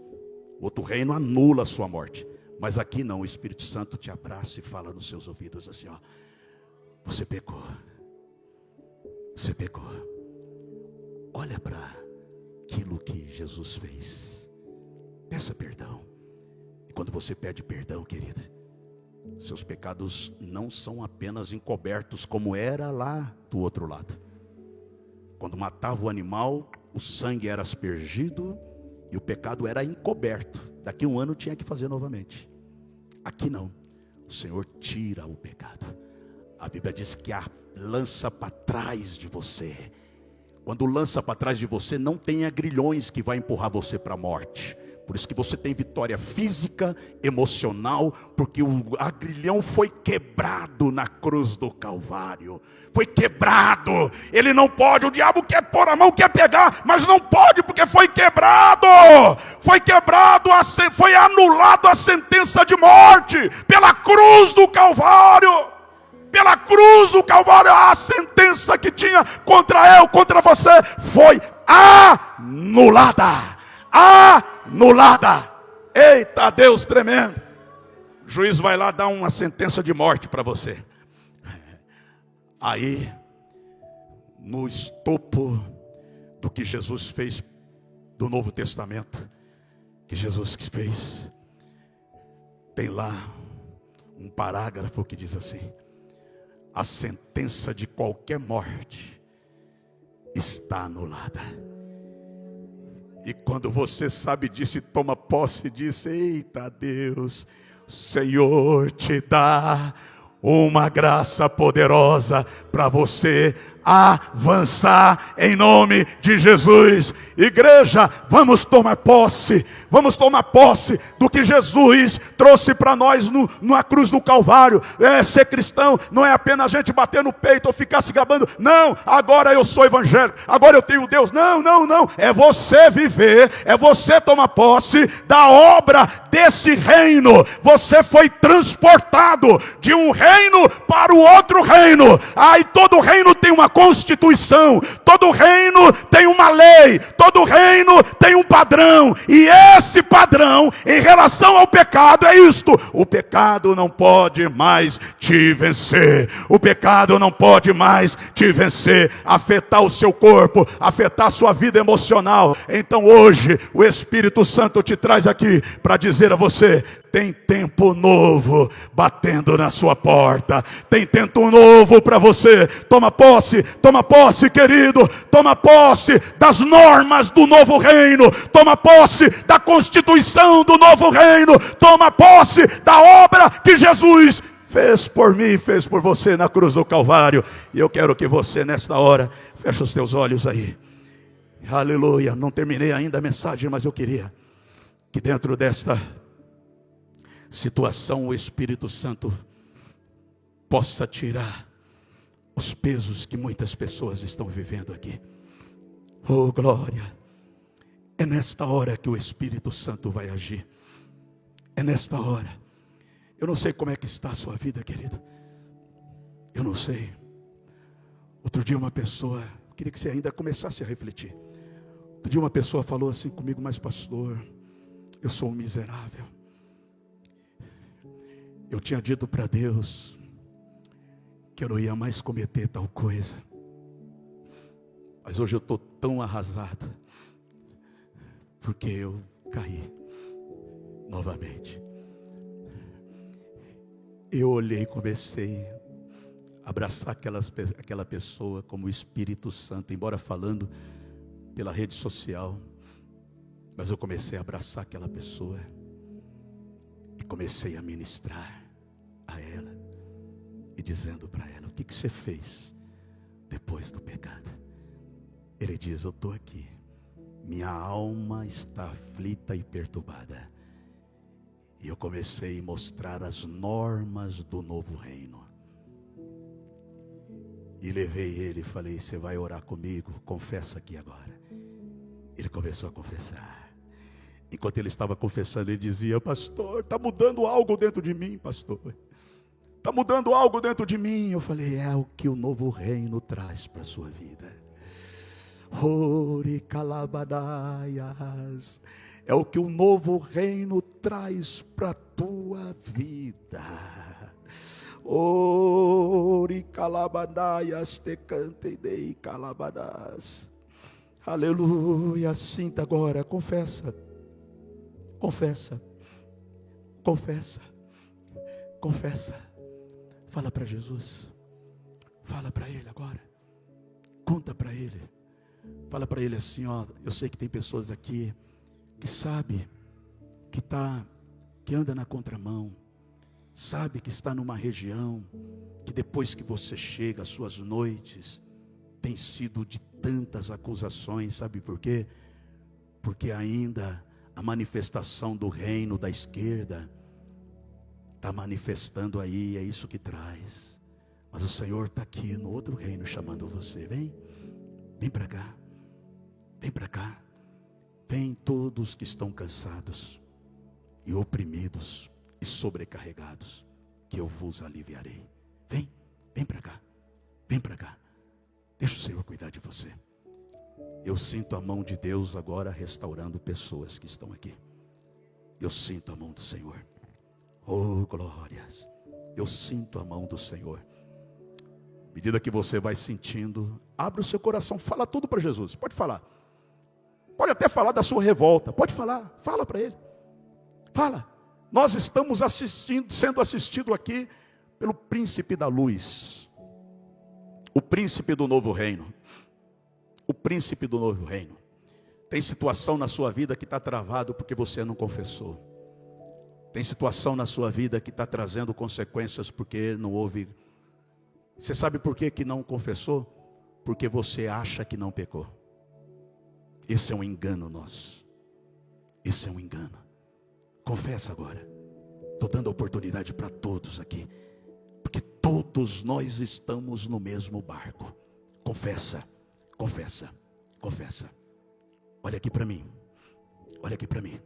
o outro reino anula a sua morte. Mas aqui não, o Espírito Santo te abraça e fala nos seus ouvidos assim: ó, você pecou, você pecou. Olha para aquilo que Jesus fez, peça perdão. E quando você pede perdão, querida, seus pecados não são apenas encobertos como era lá do outro lado. Quando matava o animal, o sangue era aspergido e o pecado era encoberto. Daqui 1 ano tinha que fazer novamente. Aqui não, o Senhor tira o pecado. A Bíblia diz que lança para trás de você. Quando lança para trás de você, não tem agrilhões que vai empurrar você para a morte. Por isso que você tem vitória física, emocional, porque o agrilhão foi quebrado na cruz do Calvário. Foi quebrado. Ele não pode, o diabo quer pôr a mão, quer pegar, mas não pode, porque foi quebrado. Foi quebrado, foi anulado a sentença de morte pela cruz do Calvário. Pela cruz do Calvário, a sentença que tinha contra eu, contra você, foi anulada. Anulada. Eita, Deus tremendo. O juiz vai lá dar uma sentença de morte para você. Aí, no estopo do que Jesus fez do Novo Testamento, que Jesus fez, tem lá um parágrafo que diz assim: a sentença de qualquer morte está anulada. E quando você sabe disso e toma posse disso, eita Deus, o Senhor te dá uma graça poderosa para você avançar em nome de Jesus. Igreja, vamos tomar posse do que Jesus trouxe para nós na cruz do Calvário. Ser cristão não é apenas a gente bater no peito ou ficar se gabando. Não, agora eu sou evangélico, agora eu tenho Deus. Não, é você viver, é você tomar posse da obra desse reino. Você foi transportado de um reino para o outro reino. Aí todo reino tem uma constituição, todo reino tem uma lei, todo reino tem um padrão, e esse padrão em relação ao pecado é isto: o pecado não pode mais te vencer, o pecado não pode mais te vencer, afetar o seu corpo, afetar a sua vida emocional. Então hoje o Espírito Santo te traz aqui para dizer a você: Tem tempo novo batendo na sua porta. Tem tempo novo para você. Toma posse, querido. Toma posse das normas do novo reino. Toma posse da constituição do novo reino. Toma posse da obra que Jesus fez por mim, fez por você na cruz do Calvário. E eu quero que você nesta hora feche os teus olhos aí. Aleluia. Não terminei ainda a mensagem, mas eu queria que dentro desta situação o Espírito Santo possa tirar os pesos que muitas pessoas estão vivendo aqui. Oh, glória! É nesta hora que o Espírito Santo vai agir. É nesta hora. Eu não sei como é que está a sua vida, querido. Eu não sei. Outro dia uma pessoa, queria que você ainda começasse a refletir. Outro dia uma pessoa falou assim comigo: mas pastor, eu sou um miserável. Eu tinha dito para Deus que eu não ia mais cometer tal coisa. Mas hoje eu estou tão arrasado, porque eu caí novamente. Eu olhei e comecei a abraçar aquela pessoa como o Espírito Santo, embora falando pela rede social. Mas eu comecei a abraçar aquela pessoa e comecei a ministrar a ela e dizendo para ela: o que você fez depois do pecado? Ele diz: eu estou aqui, minha alma está aflita e perturbada. E eu comecei a mostrar as normas do novo reino. E levei ele e falei: você vai orar comigo? Confessa aqui agora. Ele começou a confessar. Enquanto ele estava confessando, ele dizia: pastor, está mudando algo dentro de mim, pastor. Está mudando algo dentro de mim. Eu falei: é o que o novo reino traz para a sua vida. Ori calabadaias. É o que o novo reino traz para a tua vida. Ori calabadaias te cantei calabadas. Aleluia. Sinta agora, confessa. Confessa. Confessa. Confessa. Fala para Jesus. Fala para Ele agora. Conta para Ele. Fala para Ele assim: ó, eu sei que tem pessoas aqui que sabe que anda na contramão, sabe que está numa região que depois que você chega, as suas noites tem sido de tantas acusações. Sabe por quê? Porque ainda a manifestação do reino da esquerda está manifestando aí, é isso que traz. Mas o Senhor está aqui no outro reino chamando você. Vem para cá, vem para cá. Vem todos que estão cansados e oprimidos e sobrecarregados, que eu vos aliviarei. Vem para cá, vem para cá. Deixa o Senhor cuidar de você. Eu sinto a mão de Deus agora restaurando pessoas que estão aqui. Eu sinto a mão do Senhor. Oh, glórias. Eu sinto a mão do Senhor. À medida que você vai sentindo, abre o seu coração, fala tudo para Jesus. Pode falar. Pode até falar da sua revolta. Pode falar. Fala para Ele. Fala. Nós estamos sendo assistidos aqui pelo príncipe da luz. O príncipe do novo reino. O príncipe do novo reino. Tem situação na sua vida que está travado porque você não confessou. Tem situação na sua vida que está trazendo consequências porque não houve. Você sabe por que não confessou? Porque você acha que não pecou. Esse é um engano nosso. Esse é um engano. Confessa agora. Estou dando oportunidade para todos aqui. Porque todos nós estamos no mesmo barco. Confessa, confessa, confessa. Olha aqui para mim. Olha aqui para mim.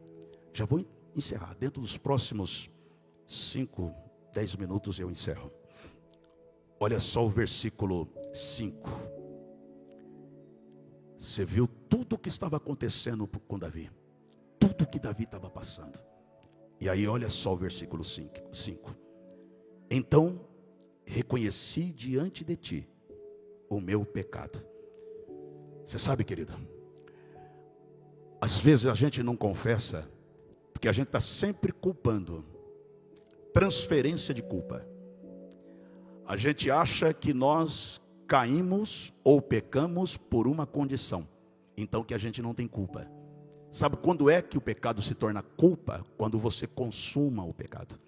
Já vou encerrar. Dentro dos próximos 5, 10 minutos eu encerro. Olha só o versículo 5. Você viu tudo o que estava acontecendo com Davi. Tudo que Davi estava passando. E aí olha só o versículo 5. Então reconheci diante de ti o meu pecado. Você sabe, querido, às vezes a gente não confessa porque a gente está sempre culpando transferência de culpa. A gente acha que nós caímos ou pecamos por uma condição, então que a gente não tem culpa. Sabe quando é que o pecado se torna culpa? Quando você consuma o pecado.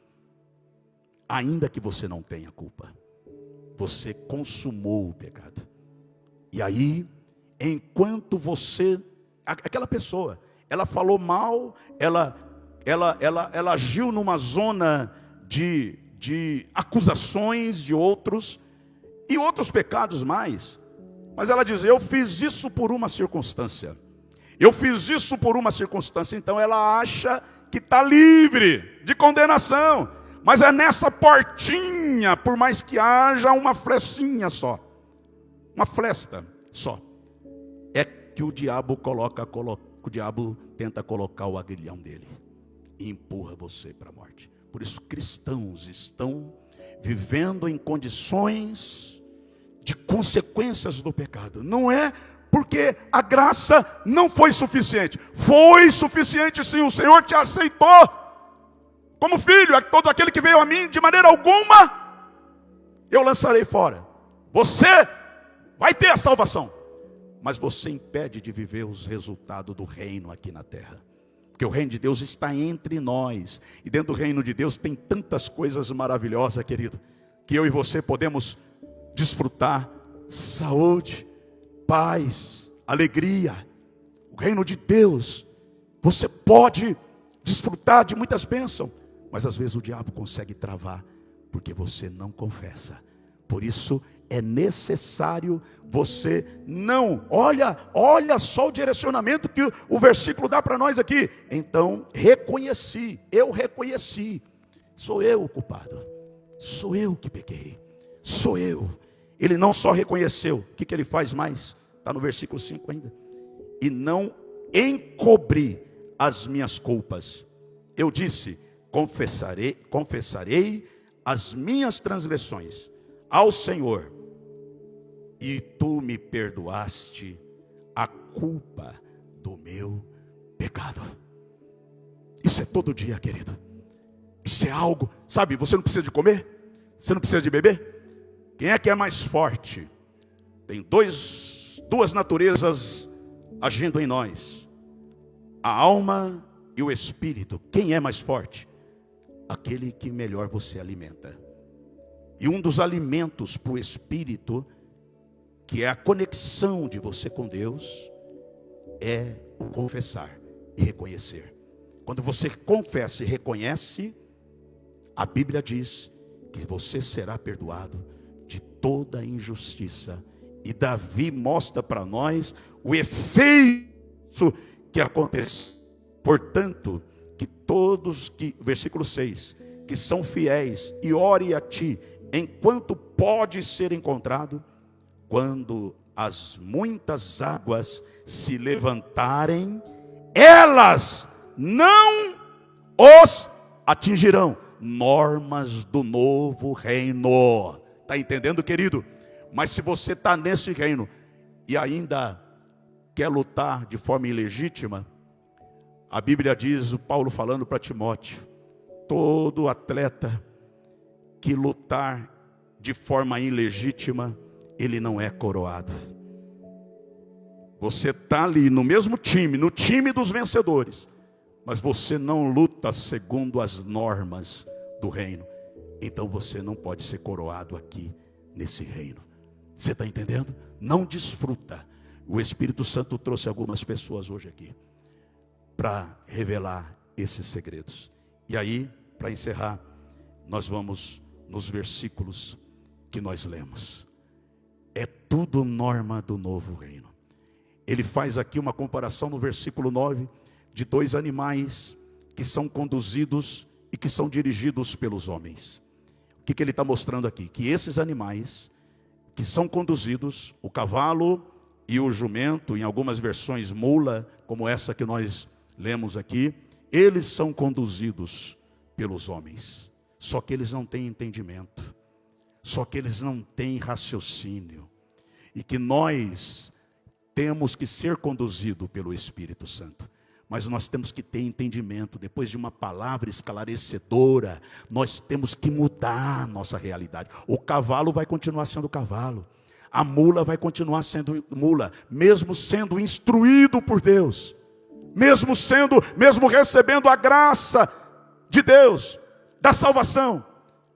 Ainda que você não tenha culpa, você consumou o pecado. E aí, enquanto você, aquela pessoa, ela falou mal, ela agiu numa zona de acusações de outros, e outros pecados mais, mas ela diz, eu fiz isso por uma circunstância, então ela acha que está livre de condenação, mas é nessa portinha, por mais que haja uma flechinha só, uma fresta só, é que o diabo tenta colocar o aguilhão dele, e empurra você para a morte. Por isso cristãos estão vivendo em condições de consequências do pecado. Não é porque a graça não foi suficiente. Foi suficiente sim, o Senhor te aceitou como filho. Todo aquele que veio a mim, de maneira alguma eu lançarei fora. Você vai ter a salvação, mas você impede de viver os resultados do reino aqui na terra. Porque o reino de Deus está entre nós. E dentro do reino de Deus tem tantas coisas maravilhosas, querido, que eu e você podemos desfrutar. Saúde, paz, alegria. O reino de Deus, você pode desfrutar de muitas bênçãos, mas às vezes o diabo consegue travar, porque você não confessa. Por isso é necessário você não, olha só o direcionamento que o versículo dá para nós aqui. Então, eu reconheci, sou eu o culpado, sou eu que pequei, sou eu. Ele não só reconheceu, o que ele faz mais? Está no versículo 5 ainda. E não encobri as minhas culpas. Eu disse, confessarei as minhas transgressões ao Senhor, e tu me perdoaste a culpa do meu pecado. Isso é todo dia, querido. Isso é algo, sabe, você não precisa de comer, você não precisa de beber. Quem é que é mais forte? Tem duas naturezas agindo em nós, a alma e o espírito. Quem é mais forte? Aquele que melhor você alimenta. E um dos alimentos para o espírito, que é a conexão de você com Deus, é o confessar e reconhecer. Quando você confessa e reconhece, a Bíblia diz que você será perdoado de toda injustiça. E Davi mostra para nós o efeito que acontece. Portanto, que todos versículo 6, que são fiéis e ore a ti, enquanto pode ser encontrado, quando as muitas águas se levantarem, elas não os atingirão. Normas do novo reino. Está entendendo, querido? Mas se você está nesse reino e ainda quer lutar de forma ilegítima, a Bíblia diz, o Paulo falando para Timóteo, todo atleta que lutar de forma ilegítima, ele não é coroado. Você está ali no mesmo time, no time dos vencedores, mas você não luta segundo as normas do reino. Então você não pode ser coroado aqui nesse reino. Você está entendendo? Não desfruta. O Espírito Santo trouxe algumas pessoas hoje aqui para revelar esses segredos. E aí, para encerrar, nós vamos nos versículos que nós lemos. É tudo norma do novo reino. Ele faz aqui uma comparação no versículo 9 de dois animais que são conduzidos e que são dirigidos pelos homens. O que ele está mostrando aqui? Que esses animais que são conduzidos, o cavalo e o jumento, em algumas versões mula, como essa que nós lemos aqui, eles são conduzidos pelos homens. Só que eles não têm entendimento, só que eles não têm raciocínio, e que nós temos que ser conduzidos pelo Espírito Santo, Mas nós temos que ter entendimento. Depois de uma palavra esclarecedora, nós temos que mudar a nossa realidade. O cavalo vai continuar sendo cavalo. A mula vai continuar sendo mula, mesmo sendo instruído por Deus. Mesmo recebendo a graça de Deus, da salvação.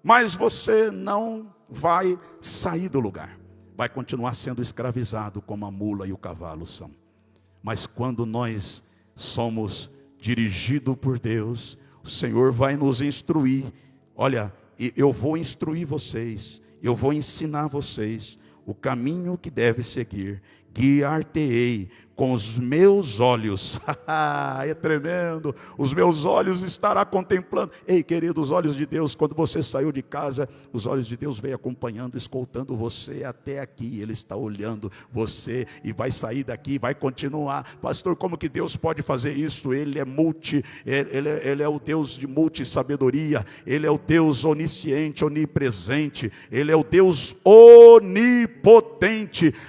Mas você não vai sair do lugar. Vai continuar sendo escravizado como a mula e o cavalo são. Mas quando nós somos dirigidos por Deus, o Senhor vai nos instruir. Olha, eu vou instruir vocês, eu vou ensinar vocês o caminho que deve seguir. Guiar-te-ei com os meus olhos. É tremendo. Os meus olhos estará contemplando. Ei, querido, os olhos de Deus, quando você saiu de casa, os olhos de Deus vêm acompanhando, escoltando você até aqui. Ele está olhando você e vai sair daqui, vai continuar. Pastor, como que Deus pode fazer isso? Ele é ele é o Deus de multissabedoria. Ele é o Deus onisciente, onipresente. Ele é o Deus onipotente.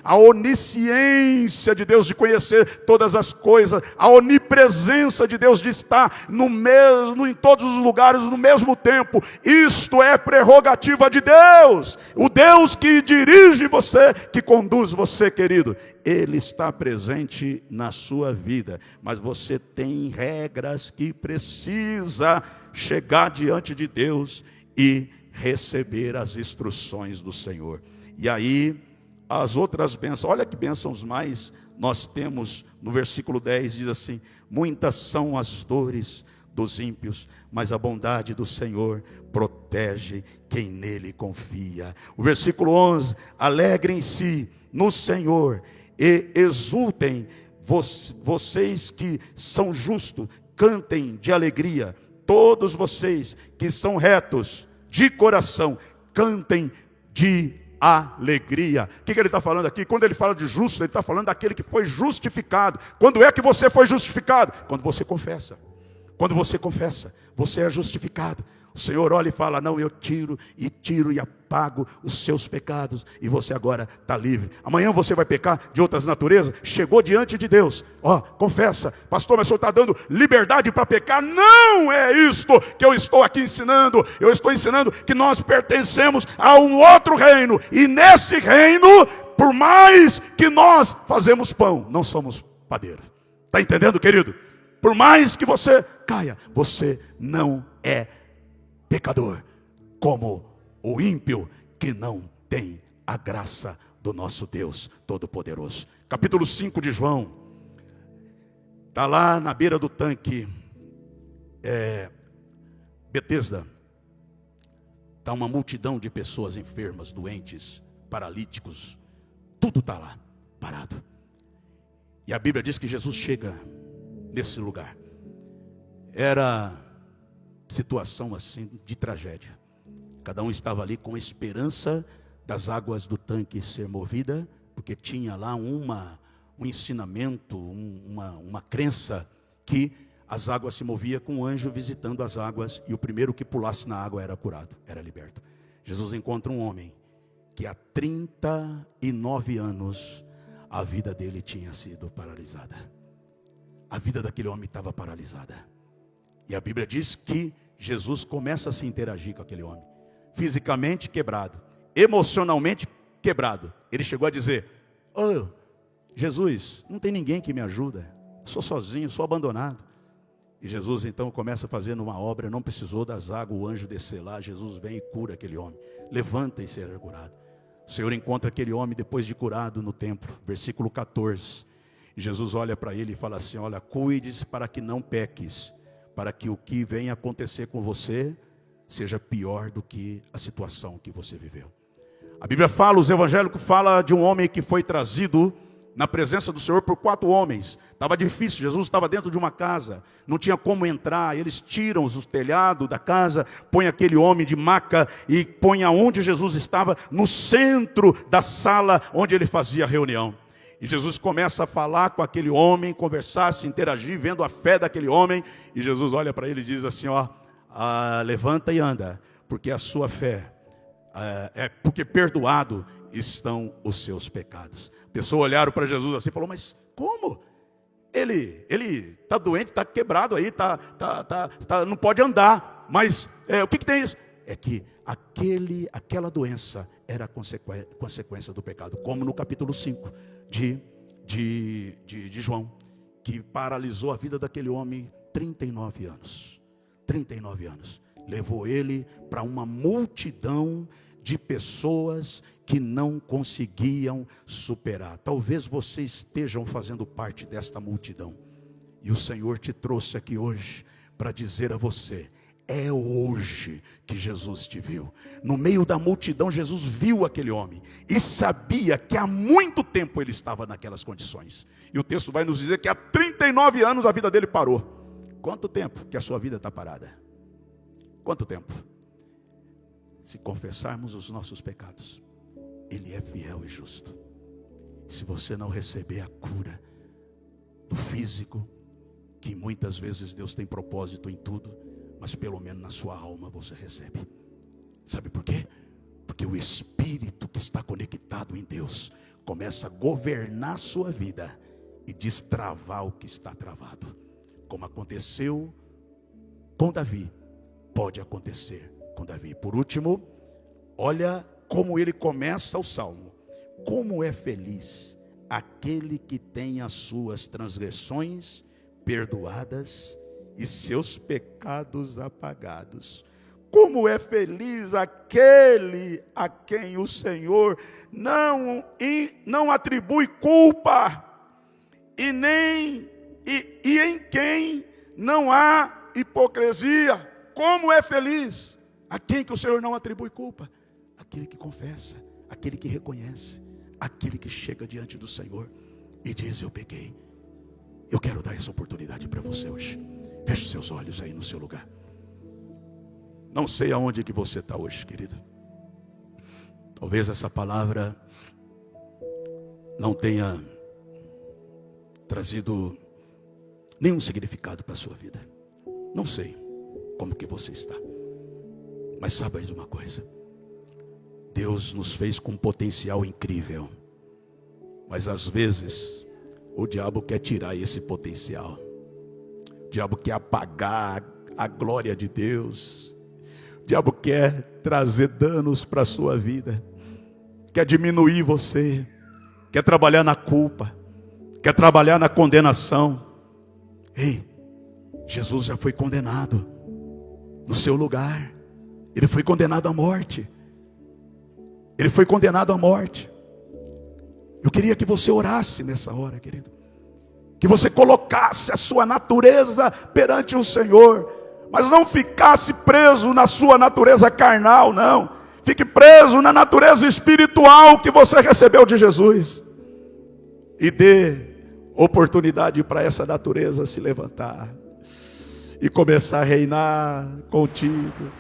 A onisciência de Deus de conhecer todas as coisas, a onipresença de Deus de estar em todos os lugares no mesmo tempo. Isto é prerrogativa de Deus. O Deus que dirige você, que conduz você, querido, Ele está presente na sua vida, mas você tem regras que precisa chegar diante de Deus e receber as instruções do Senhor. E aí as outras bênçãos, olha que bênçãos mais nós temos. No versículo 10 diz assim: muitas são as dores dos ímpios, mas a bondade do Senhor protege quem nele confia. O versículo 11: alegrem-se no Senhor e exultem, vocês que são justos, cantem de alegria, todos vocês que são retos de coração, cantem de alegria. O que ele está falando aqui? Quando ele fala de justo, ele está falando daquele que foi justificado. Quando é que você foi justificado? Quando você confessa. Quando você confessa, você é justificado. O Senhor olha e fala: não, eu tiro e apago os seus pecados, e você agora está livre. Amanhã você vai pecar de outras naturezas, chegou diante de Deus, confessa: pastor, mas o senhor está dando liberdade para pecar? Não é isto que eu estou aqui ensinando. Eu estou ensinando que nós pertencemos a um outro reino, e nesse reino, por mais que nós fazemos pão, não somos padeiro. Está entendendo, querido? Por mais que você caia, você não é pecador, como o ímpio que não tem a graça do nosso Deus Todo-Poderoso. Capítulo 5 de João, está lá na beira do tanque Betesda. Está uma multidão de pessoas enfermas, doentes, paralíticos, tudo está lá, parado. E a Bíblia diz que Jesus chega nesse lugar. Era situação assim de tragédia. Cada um estava ali com a esperança das águas do tanque ser movida, porque tinha lá um ensinamento, uma crença que as águas se moviam com um anjo visitando as águas, e o primeiro que pulasse na água era curado, era liberto. Jesus encontra um homem que há 39 anos a vida dele tinha sido paralisada. A vida daquele homem estava paralisada. E a Bíblia diz que Jesus começa a se interagir com aquele homem. Fisicamente quebrado, emocionalmente quebrado. Ele chegou a dizer: Jesus, não tem ninguém que me ajuda. Sou sozinho, sou abandonado. E Jesus então começa fazendo uma obra. Não precisou das águas, o anjo descer lá. Jesus vem e cura aquele homem. Levanta e seja curado. O Senhor encontra aquele homem depois de curado no templo. Versículo 14. E Jesus olha para ele e fala assim: olha, cuide-se para que não peques, para que o que venha acontecer com você seja pior do que a situação que você viveu. A Bíblia fala, os evangélicos falam de um homem que foi trazido na presença do Senhor por 4 homens. Estava difícil, Jesus estava dentro de uma casa, não tinha como entrar. Eles tiram os telhados da casa, põem aquele homem de maca e põem aonde Jesus estava, no centro da sala onde ele fazia a reunião. E Jesus começa a falar com aquele homem, conversar, se interagir, vendo a fé daquele homem. E Jesus olha para ele e diz assim: levanta e anda, porque a sua fé, porque perdoado estão os seus pecados. A pessoa olharam para Jesus assim e falou: mas como? ele está doente, está quebrado aí, não pode andar. Mas o que tem isso? É que aquela doença era consequência do pecado. Como no capítulo 5 de João, que paralisou a vida daquele homem 39 anos. 39 anos. Levou ele para uma multidão de pessoas que não conseguiam superar. Talvez vocês estejam fazendo parte desta multidão. E o Senhor te trouxe aqui hoje para dizer a você: é hoje que Jesus te viu. No meio da multidão, Jesus viu aquele homem e sabia que há muito tempo ele estava naquelas condições. E o texto vai nos dizer que há 39 anos a vida dele parou. Quanto tempo que a sua vida está parada? Quanto tempo? Se confessarmos os nossos pecados, Ele é fiel e justo. Se você não receber a cura do físico, que muitas vezes Deus tem propósito em tudo, mas pelo menos na sua alma você recebe. Sabe por quê? Porque o Espírito que está conectado em Deus começa a governar a sua vida e destravar o que está travado. Como aconteceu com Davi, pode acontecer com Davi. Por último, olha como ele começa o salmo. Como é feliz aquele que tem as suas transgressões perdoadas e seus pecados apagados. Como é feliz aquele a quem o Senhor não atribui culpa e em quem não há hipocrisia. Como é feliz a quem que o Senhor não atribui culpa? Aquele que confessa, aquele que reconhece, aquele que chega diante do Senhor e diz: eu pequei. Eu quero dar essa oportunidade para você hoje. Feche seus olhos aí no seu lugar. Não sei aonde que você está hoje, querido. Talvez essa palavra não tenha trazido nenhum significado para a sua vida. Não sei como que você está. Mas saiba de uma coisa. Deus nos fez com um potencial incrível. Mas às vezes o diabo quer tirar esse potencial. O diabo quer apagar a glória de Deus. O diabo quer trazer danos para a sua vida. Quer diminuir você. Quer trabalhar na culpa. Quer trabalhar na condenação. Ei, Jesus já foi condenado no seu lugar. Ele foi condenado à morte. Ele foi condenado à morte. Eu queria que você orasse nessa hora, querido. Que você colocasse a sua natureza perante o Senhor. Mas não ficasse preso na sua natureza carnal, não. Fique preso na natureza espiritual que você recebeu de Jesus. E dê oportunidade para essa natureza se levantar e começar a reinar contigo.